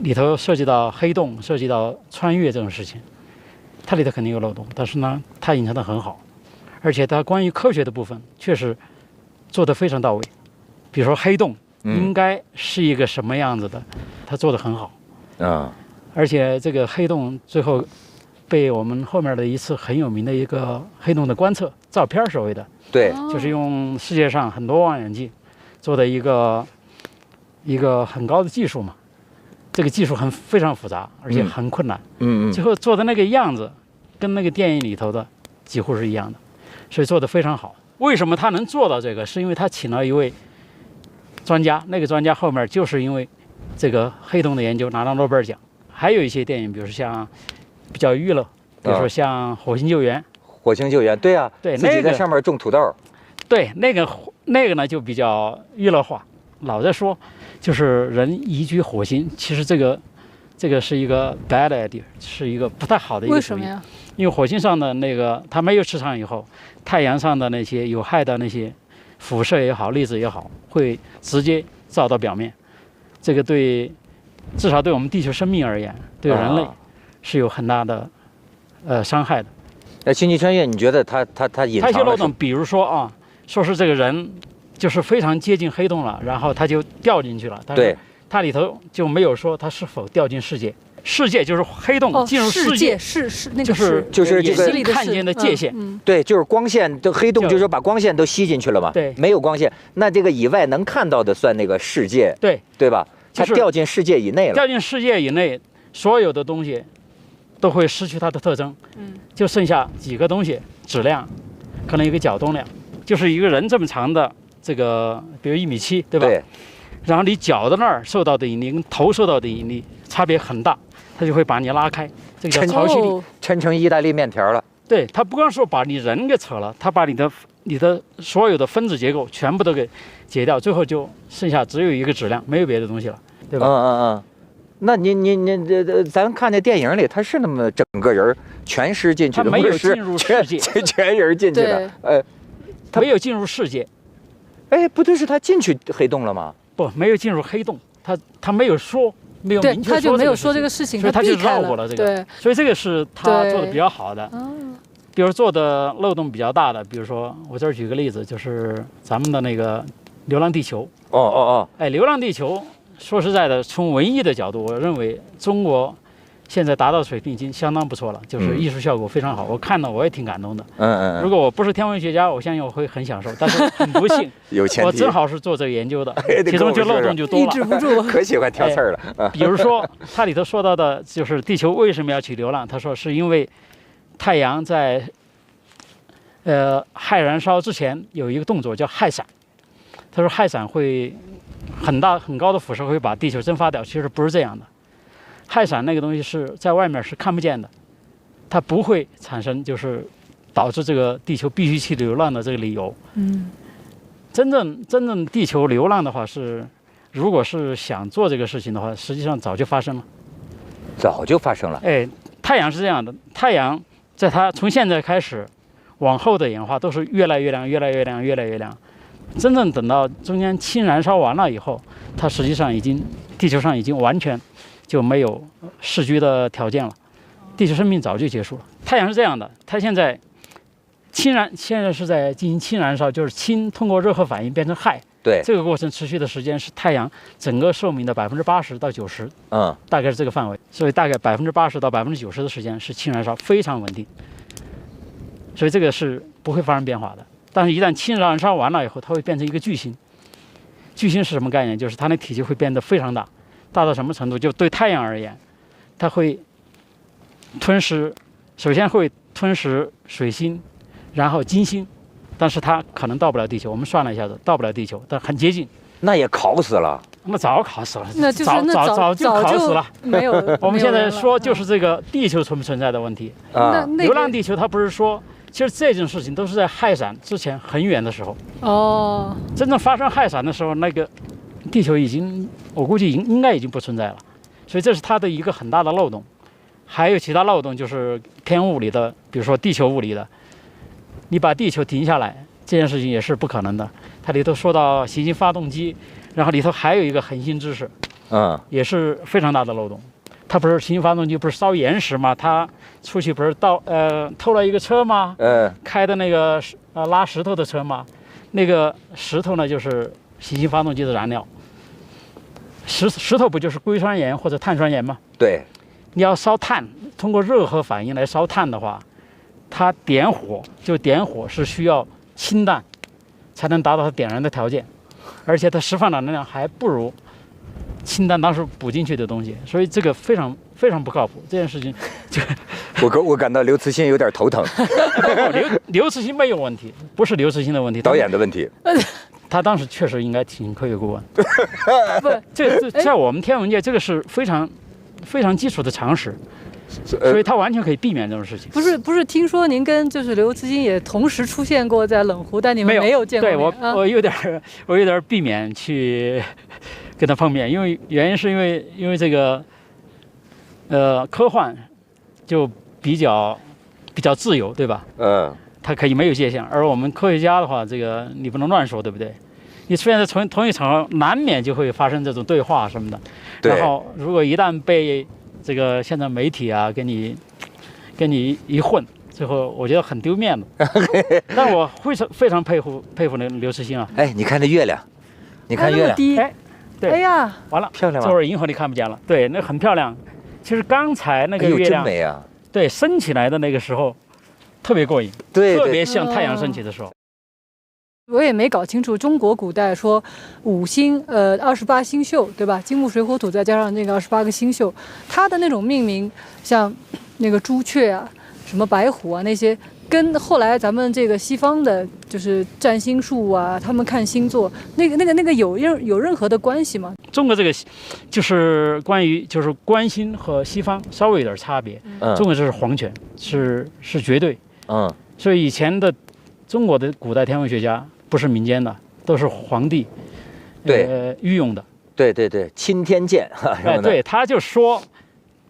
S6: 里头涉及到黑洞，涉及到穿越这种事情，它里头肯定有漏洞，但是呢，它隐藏得很好，而且它关于科学的部分确实做得非常到位。比如说黑洞应该是一个什么样子的，它做得很好。而且这个黑洞最后被我们后面的一次很有名的一个黑洞的观测照片所谓的，
S2: 对，
S6: 就是用世界上很多望远镜做的一个很高的技术嘛。这个技术非常复杂，而且很困难。最后做的那个样子跟那个电影里头的几乎是一样的，所以做得非常好。为什么他能做到这个？是因为他请了一位专家，那个专家后面就是因为这个黑洞的研究拿到诺贝尔奖。还有一些电影，比如说像比较娱乐，比如说像《火星救援》。火星救援，
S2: 对啊，对，自己在上面种土豆。
S6: 对，那个呢就比较娱乐化，老在说，就是人移居火星，其实这个是一个 bad idea， 是一个不太好的一个主意。为什么呀？因为火星上的那个它没有磁场以后，太阳上的那些有害的那些辐射也好，粒子也好，会直接照到表面。这个至少对我们地球生命而言，对人类是有很大的伤害的。
S2: 星际穿越，你觉得它隐藏了
S6: 它一些漏洞，比如说啊，说是这个人就是非常接近黑洞了，然后他就掉进去了，但是它里头就没有说它是否掉进世界。世界就是黑洞进入世界，
S3: 是那个
S2: 就是这个
S6: 看见的界限。
S2: 对，就是光线的黑洞，就是把光线都吸进去了嘛。
S6: 对，
S2: 没有光线，那这个以外能看到的算那个世界。对吧？它掉进世界以内了。
S6: 掉进世界以内，所有的东西都会失去它的特征。就剩下几个东西，质量，可能有个角动量，就是一个人这么长的这个，比如1.7米，对吧？
S2: 对。
S6: 然后你脚的那儿受到的引力跟头受到的引力差别很大。它就会把你拉开，这个叫潮汐力，
S2: 抻成意大利面条了。
S6: 对，它不光说把你人给扯了，它把你的所有的分子结构全部都给解掉，最后就剩下只有一个质量，没有别的东西了，对吧？
S2: 那咱看那电影里，他是那么整个人全湿进去的，
S6: 他没有进入世界，
S2: 全人进去的。
S6: 他没有进入世界。
S2: 哎，不对，是他进去黑洞了吗？
S6: 不，没有进入黑洞，他没有说。没有明确
S3: 他就没有说这个事情，
S6: 所以他就绕过了这个。
S3: 对，
S6: 所以这个是他做的比较好的。比如做的漏洞比较大的，比如说我这儿举个例子，就是咱们的那个《流浪地球》。哎，《流浪地球》说实在的，从文艺的角度，我认为中国现在达到的水平已经相当不错了，就是艺术效果非常好。我看了我也挺感动的。如果我不是天文学家，我相信我会很享受。但是很不幸，我正好是做这个研究的，其中就漏洞就多了，
S3: 抑制不住。
S2: 可喜欢挑刺儿了。
S6: 比如说，它里头说到的就是地球为什么要去流浪？他说是因为太阳在氦燃烧之前有一个动作叫氦闪。他说氦闪会很高的辐射会把地球蒸发掉，其实不是这样的。氦闪那个东西是在外面是看不见的，它不会产生就是导致这个地球必须去流浪的这个理由。真正地球流浪的话如果是想做这个事情的话，实际上早就发生了。
S2: 早就发生了。
S6: 哎，太阳是这样的，太阳在它从现在开始往后的演化都是越来越亮，越来越亮，越来越亮。真正等到中间氢燃烧完了以后，它实际上地球上已经完全就没有适居的条件了，地球生命早就结束了。太阳是这样的，它现在是在进行氢燃烧，就是氢通过热核反应变成氦。
S2: 对，
S6: 这个过程持续的时间是太阳整个寿命的80%到90%，大概是这个范围。所以大概80%到90%的时间是氢燃烧，非常稳定。所以这个是不会发生变化的。但是，一旦氢燃烧完了以后，它会变成一个巨星。巨星是什么概念？就是它的体积会变得非常大，大到什么程度？就对太阳而言，它会首先会吞噬水星，然后金星，但是它可能到不了地球。我们算了一下子，到不了地球，但很接近。
S2: 那也烤死了。
S6: 那早烤死了，
S3: 那就是
S6: 早就烤死了。
S3: 没有。
S6: 我们现在说就是这个地球存不存在的问题。流浪地球它不是说。其实这件事情都是在氦闪之前很远的时候。真正发生氦闪的时候，那个地球我估计应该已经不存在了。所以这是它的一个很大的漏洞。还有其他漏洞，就是天物理的，比如说地球物理的。你把地球停下来，这件事情也是不可能的。它里头说到行星发动机，然后里头还有一个恒星知识，也是非常大的漏洞。它不是行星发动机不是烧岩石吗？它出去不是偷了一个车吗？开的那个拉石头的车吗？那个石头呢就是行星发动机的燃料。石头不就是硅酸盐或者碳酸盐吗？
S2: 对。
S6: 你要烧炭，通过热核反应来烧炭的话，它点火是需要氢弹才能达到它点燃的条件，而且它释放的能量还不如氢弹当时补进去的东西，所以这个非常非常不靠谱。这件事情
S2: 我感到刘慈欣有点头疼。
S6: 刘慈欣没有问题，不是刘慈欣的问题，
S2: 导演的问题。
S6: 他当时确实应该请科学顾问。不，这在我们天文界这个是非常非常基础的常识。所以他完全可以避免这种事情。
S3: 不是，听说您跟就是刘慈欣也同时出现过在冷湖，但你们没有见过面。
S6: 对我有点避免去跟他碰面，原因是因为这个科幻就比较自由，对吧？它可以没有界限，而我们科学家的话，这个你不能乱说，对不对？你出现在同一场合，难免就会发生这种对话什么的。然后如果一旦被这个现在媒体啊跟你一混，最后我觉得很丢面子。但我非常佩服那刘慈欣啊！
S2: 哎，你看这月亮，你看月亮，
S6: 哎，对，
S3: 哎呀，
S6: 完了，
S2: 漂亮吗？
S6: 这会儿银河你看不见了，对，那很漂亮。其实刚才那个月亮，
S2: 真美啊！
S6: 对，升起来的那个时候特别过瘾，
S2: 对，
S6: 特别像太阳升起的时候。
S3: 我也没搞清楚中国古代说五星28星宿对吧？金木水火土再加上那个28个星宿，它的那种命名，像那个朱雀啊、什么白虎啊那些，跟后来咱们这个西方的，就是占星术啊，他们看星座，那个有任何的关系吗？
S6: 中国这个就是关于就是官星和西方稍微有点差别。中国这是皇权，是绝对。所以以前的中国的古代天文学家。不是民间的，都是皇帝，御用的。
S2: 对，钦天监。
S6: 对，他就说，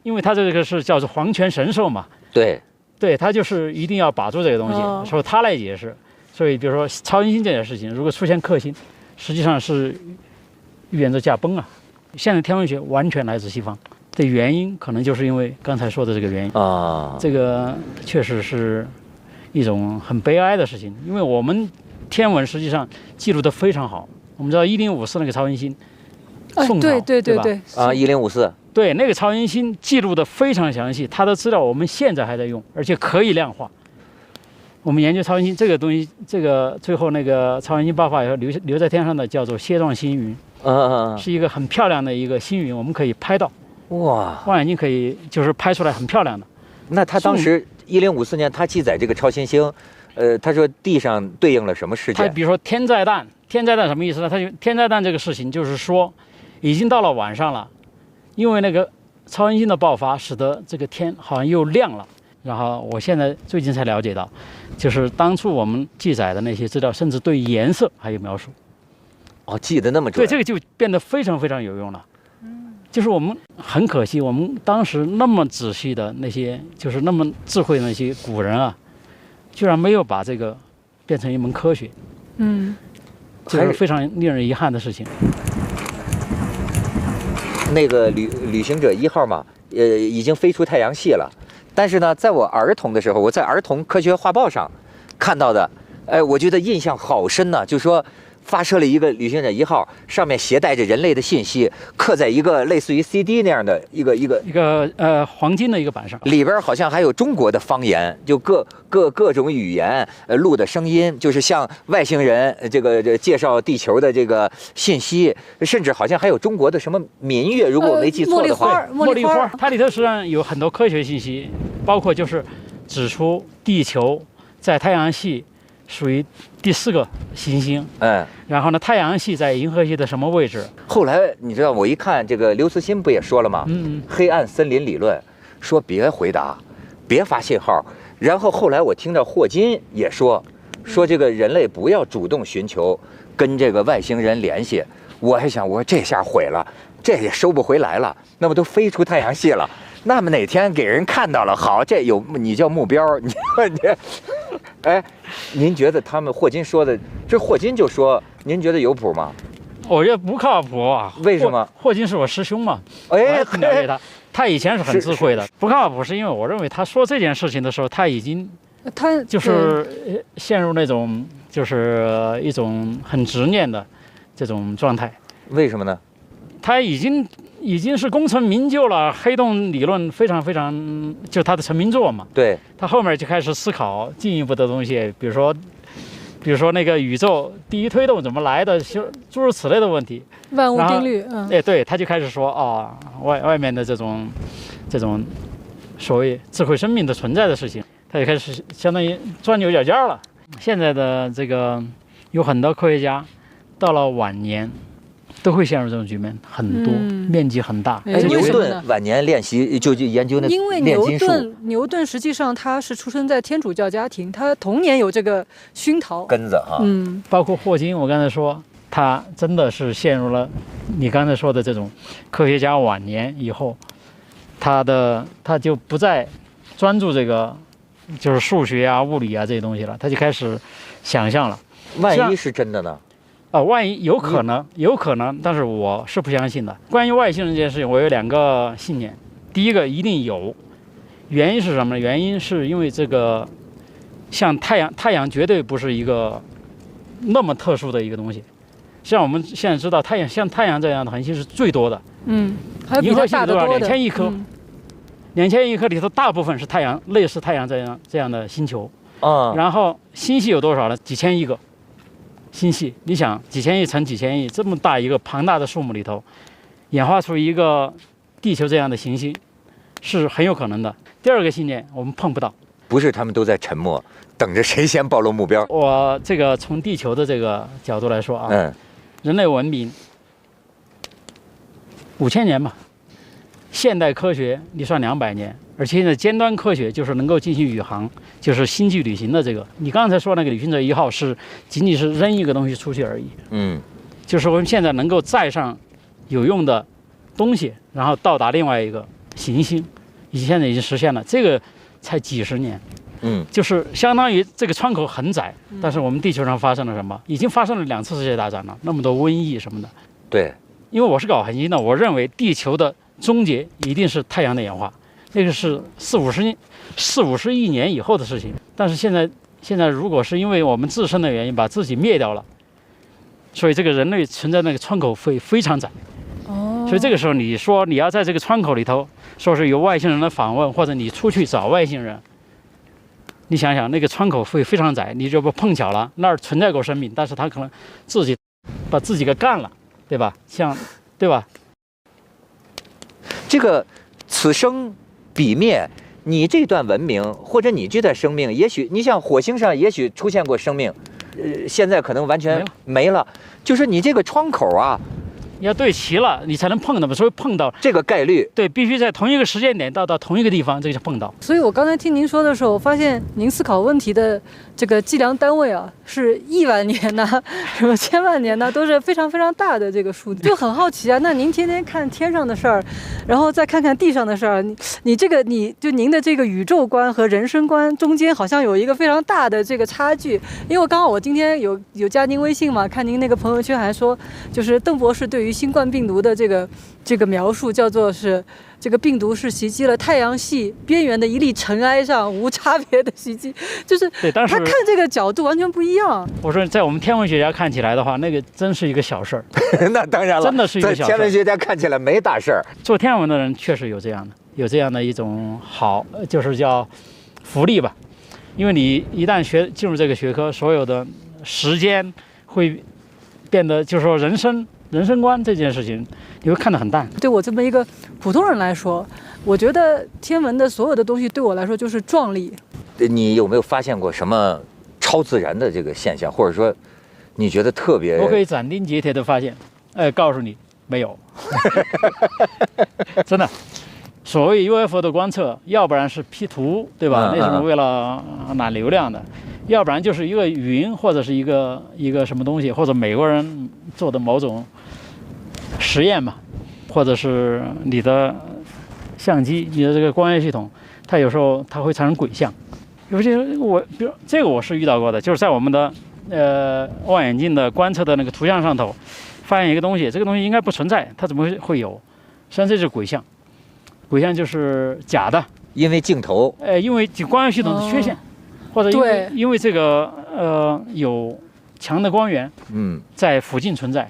S6: 因为他这个是叫做皇权神授嘛。对，他就是一定要把住这个东西，说他来解释。所以，比如说超新星这件事情，如果出现克星，实际上是预言着驾崩啊。现在天文学完全来自西方的原因，可能就是因为刚才说的这个原因啊。这个确实是一种很悲哀的事情，因为我们。天文实际上记录得非常好，我们知道1054那个超新星，宋朝
S3: 对
S2: 啊，1054，
S6: 对那个超新星记录得非常详细，它的资料我们现在还在用，而且可以量化。我们研究超新星这个东西，这个最后那个超新星爆发以后留在天上的叫做蝎状星云，是一个很漂亮的一个星云，我们可以拍到，哇，望远镜可以就是拍出来很漂亮的。
S2: 那他当时1054年他记载这个超新星。他说地上对应了什么事件？
S6: 他比如说天载弹什么意思呢？他就天载弹这个事情，就是说已经到了晚上了，因为那个超新星的爆发，使得这个天好像又亮了。然后我现在最近才了解到，就是当初我们记载的那些资料，甚至对颜色还有描述。
S2: 哦，记得那么准。
S6: 对，这个就变得非常非常有用了。就是我们很可惜，我们当时那么仔细的那些，就是那么智慧的那些古人啊。居然没有把这个变成一门科学，这是非常令人遗憾的事情。
S2: 那个旅行者1号嘛，已经飞出太阳系了。但是呢，在我儿童的时候，我在儿童科学画报上看到的，我觉得印象好深呢。就说发射了一个旅行者1号，上面携带着人类的信息，刻在一个类似于 CD 那样的一个
S6: 黄金的一个板上，
S2: 里边好像还有中国的方言，就各种语言录的声音，就是向外星人这个介绍地球的这个信息，甚至好像还有中国的什么民乐，如果我没记错的话，
S6: 茉莉花，它里头实际上有很多科学信息，包括就是指出地球在太阳系属于第4个行星，然后呢，太阳系在银河系的什么位置？
S2: 后来你知道，我一看这个刘慈欣不也说了吗？黑暗森林理论，说别回答，别发信号。然后后来我听到霍金也说这个人类不要主动寻求跟这个外星人联系。我还想，我说这下毁了，这也收不回来了，那么都飞出太阳系了，那么哪天给人看到了，好，这有你叫目标，你。哎，您觉得他们霍金说的，这霍金就说，您觉得有谱吗？
S6: 我觉得不靠谱啊。
S2: 为什么？
S6: 霍金是我师兄嘛，哎，很了解他。他以前是很智慧的，不靠谱是因为我认为他说这件事情的时候，他已经就是陷入那种就是一种很执念的这种状态。
S2: 为什么呢？
S6: 他已经是功成名就了，黑洞理论非常非常，就是他的成名作嘛。
S2: 对，他
S6: 后面就开始思考进一步的东西，比如说那个宇宙第一推动怎么来的，诸如此类的问题。
S3: 万物定律，
S6: 对，他就开始说外面的这种所谓智慧生命的存在的事情，他就开始相当于钻牛角尖了。现在的这个有很多科学家到了晚年，都会陷入这种局面，很多，面积很大。
S2: 牛顿晚年练习就研究那
S3: 因为牛顿实际上他是出生在天主教家庭，他童年有这个熏陶
S2: 根子哈。
S6: 包括霍金，我刚才说他真的是陷入了你刚才说的这种科学家晚年以后，他就不再专注这个就是数学啊、物理啊这些东西了，他就开始想象了。
S2: 万一是真的呢？
S6: 万一有可能，但是我是不相信的。关于外星人这件事情，我有2个信念。第一个，一定有，原因是什么呢？原因是因为这个，像太阳绝对不是一个那么特殊的一个东西。像我们现在知道，像太阳这样的恒星是最多的。
S3: 还有比它大的多的
S6: 2000亿颗，2000亿颗里头大部分是太阳，类似太阳这样的星球。然后星系有多少呢？几千亿个。星系，你想几千亿乘几千亿，这么大一个庞大的数目里头，演化出一个地球这样的行星，是很有可能的。第2个信念，我们碰不到，
S2: 不是他们都在沉默，等着谁先暴露目标。
S6: 我这个从地球的这个角度来说啊，人类文明5000年吧，现代科学你算200年，而且现在尖端科学就是能够进行宇航，就是星际旅行的这个。你刚才说那个旅行者1号是仅仅是扔一个东西出去而已，就是我们现在能够载上有用的东西，然后到达另外一个行星，现在已经实现了，这个才几十年，就是相当于这个窗口很窄，但是我们地球上发生了什么？已经发生了2次世界大战了，那么多瘟疫什么的。
S2: 对，
S6: 因为我是搞恒星的，我认为地球的终结一定是太阳的演化。那个是40-50亿年以后的事情，但是现在如果是因为我们自身的原因把自己灭掉了，所以这个人类存在那个窗口会非常窄。所以这个时候你说你要在这个窗口里头说是有外星人的访问，或者你出去找外星人，你想想那个窗口会非常窄，你就不碰巧了那儿存在过生命，但是他可能自己把自己给干了，对吧？对吧？
S2: 这个此生彼灭，你这段文明或者你这段生命，也许你像火星上也许出现过生命，现在可能完全没了。就是你这个窗口啊，
S6: 要对齐了，你才能碰到嘛。所以碰到
S2: 这个概率，
S6: 对，必须在同一个时间点到同一个地方，这个就碰到。
S3: 所以我刚才听您说的时候，我发现您思考问题的这个计量单位啊，是亿万年呐，什么千万年呐，都是非常非常大的这个数字。就很好奇啊，那您天天看天上的事儿，然后再看看地上的事儿，您的这个宇宙观和人生观中间好像有一个非常大的这个差距。因为刚好我今天有加您微信嘛，看您那个朋友圈还说，就是邓博士对于新冠病毒的这个描述叫做是这个病毒是袭击了太阳系边缘的一粒尘埃上无差别的袭击，就是他看这个角度完全不一样。
S6: 我说在我们天文学家看起来的话，那个真是一个小事儿。
S2: 那当然了，
S6: 真的是一个小事儿。
S2: 天文学家看起来没大事儿，
S6: 做天文的人确实有这样的一种好，就是叫福利吧。因为你一旦进入这个学科，所有的时间会变得，就是说人生观这件事情，你会看得很淡。
S3: 对我这么一个普通人来说，我觉得天文的所有的东西对我来说就是壮丽。
S2: 你有没有发现过什么超自然的这个现象，或者说你觉得特别？
S6: 我可以斩钉截铁的发现，告诉你没有，真的。所谓 UFO 的观测，要不然是 P 图，对吧？那是为了拿流量的，要不然就是一个云，或者是一个什么东西，或者美国人做的某种实验嘛，或者是你的相机，你的这个光学系统，它有时候它会产生鬼像。有些比如这个我是遇到过的，就是在我们的望远镜的观测的那个图像上头，发现一个东西，这个东西应该不存在，它怎么会有？实际上这就是鬼像。鬼像就是假的，
S2: 因为镜头，
S6: 因为光学系统的缺陷，或者因为这个有强的光源，在附近存在，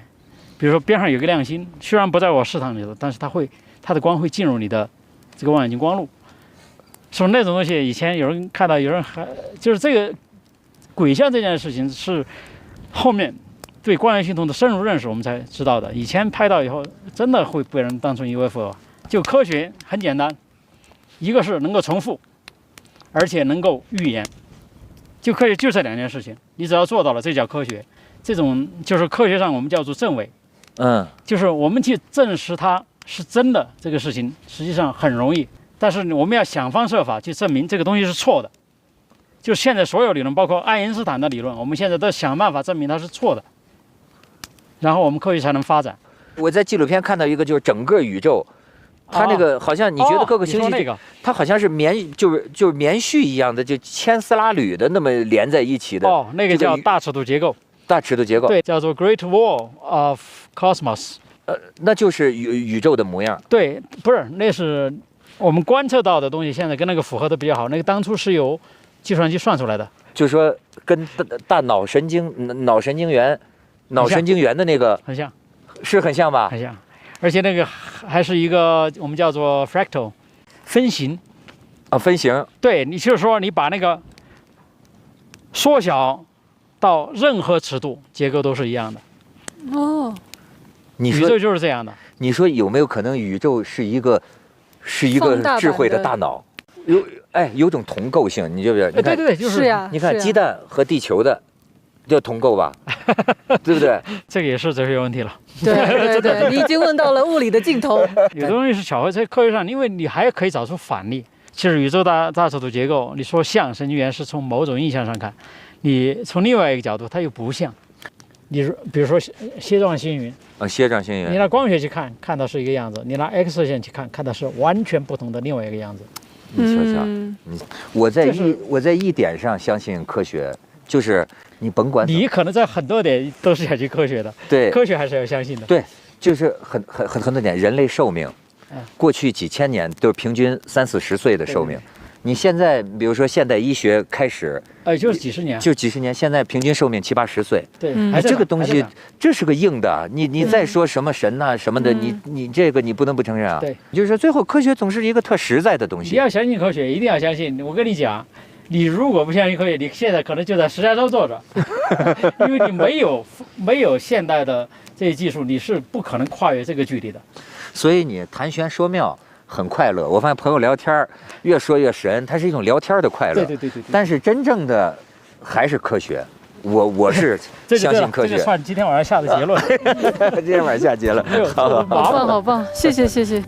S6: 比如说边上有个亮星，虽然不在我视场里头，但是它的光会进入你的这个望远镜光路。说那种东西，以前有人看到，有人还就是这个鬼像这件事情是后面对光学系统的深入认识我们才知道的，以前拍到以后真的会被人当成 UFO。就科学很简单，一个是能够重复，而且能够预言，就科学就这2件事情，你只要做到了，这叫科学。这种就是科学上我们叫做证伪，就是我们去证实它是真的这个事情，实际上很容易，但是我们要想方设法去证明这个东西是错的。就现在所有理论，包括爱因斯坦的理论，我们现在都想办法证明它是错的，然后我们科学才能发展。
S2: 我在纪录片看到一个，就是整个宇宙，它那个好像你觉得各个星系，它好像是就是棉絮一样的，就千丝拉缕的那么连在一起的。
S6: 哦，那个叫大尺度结构。
S2: 大尺度结构，
S6: 对，叫做 Great Wall of Cosmos。
S2: 那就是宇宙的模样。
S6: 对，不是，那是我们观测到的东西，现在跟那个符合的比较好。那个当初是由计算机算出来的，
S2: 就是说跟大脑神经元的那个
S6: 很像，
S2: 是很像吧？
S6: 很像，而且那个还是一个我们叫做 fractal 分形
S2: 啊，分形。对，
S6: 你就是说你把那个缩小到任何尺度，结构都是一样的。
S3: 哦，
S6: 宇宙就是这样的。
S2: 你说有没有可能宇宙是一个智慧的大脑？有种同构性，你觉不觉得？
S6: 对，就是
S3: 呀。
S2: 你看鸡蛋和地球的，叫同构吧，对不对？
S6: 这个也是哲学问题了。
S3: 对，你已经问到了物理的尽头。
S6: 有的东西是巧合，在科学上，因为你还可以找出反例。其实宇宙大尺度结构，你说像神经元是从某种印象上看，你从另外一个角度它又不像。你比如说蝎状星云
S2: 蝎状星云，
S6: 你拿光学去看到是一个样子，你拿 X 射线去看到是完全不同的另外一个样子。
S2: 你瞧瞧，我在一点上相信科学，就是你甭管
S6: 你可能在很多点都是相信科学的，
S2: 对，
S6: 科学还是要相信的。
S2: 对，就是很多点，人类寿命，过去几千年都是平均30-40岁的寿命。你现在比如说现代医学开始，
S6: 就是几十年，
S2: 现在平均寿命70-80岁。
S6: 对，
S2: 这个东西这是个硬的，你再说什么神呐什么的，你这个你不能不承认啊。
S6: 对，
S2: 就是说最后科学总是一个特实在的东西。
S6: 你要相信科学，一定要相信。我跟你讲，你如果不相信科学，你现在可能就在石家庄坐着，因为你没有现代的这些技术，你是不可能跨越这个距离的。
S2: 所以你谈玄说妙很快乐，我发现朋友聊天越说越神，它是一种聊天的快乐。
S6: 对。
S2: 但是真正的还是科学，我是相信科学。
S6: 这就算今天晚上下的结论。
S2: 今天晚上下结论。
S3: 好棒，谢谢。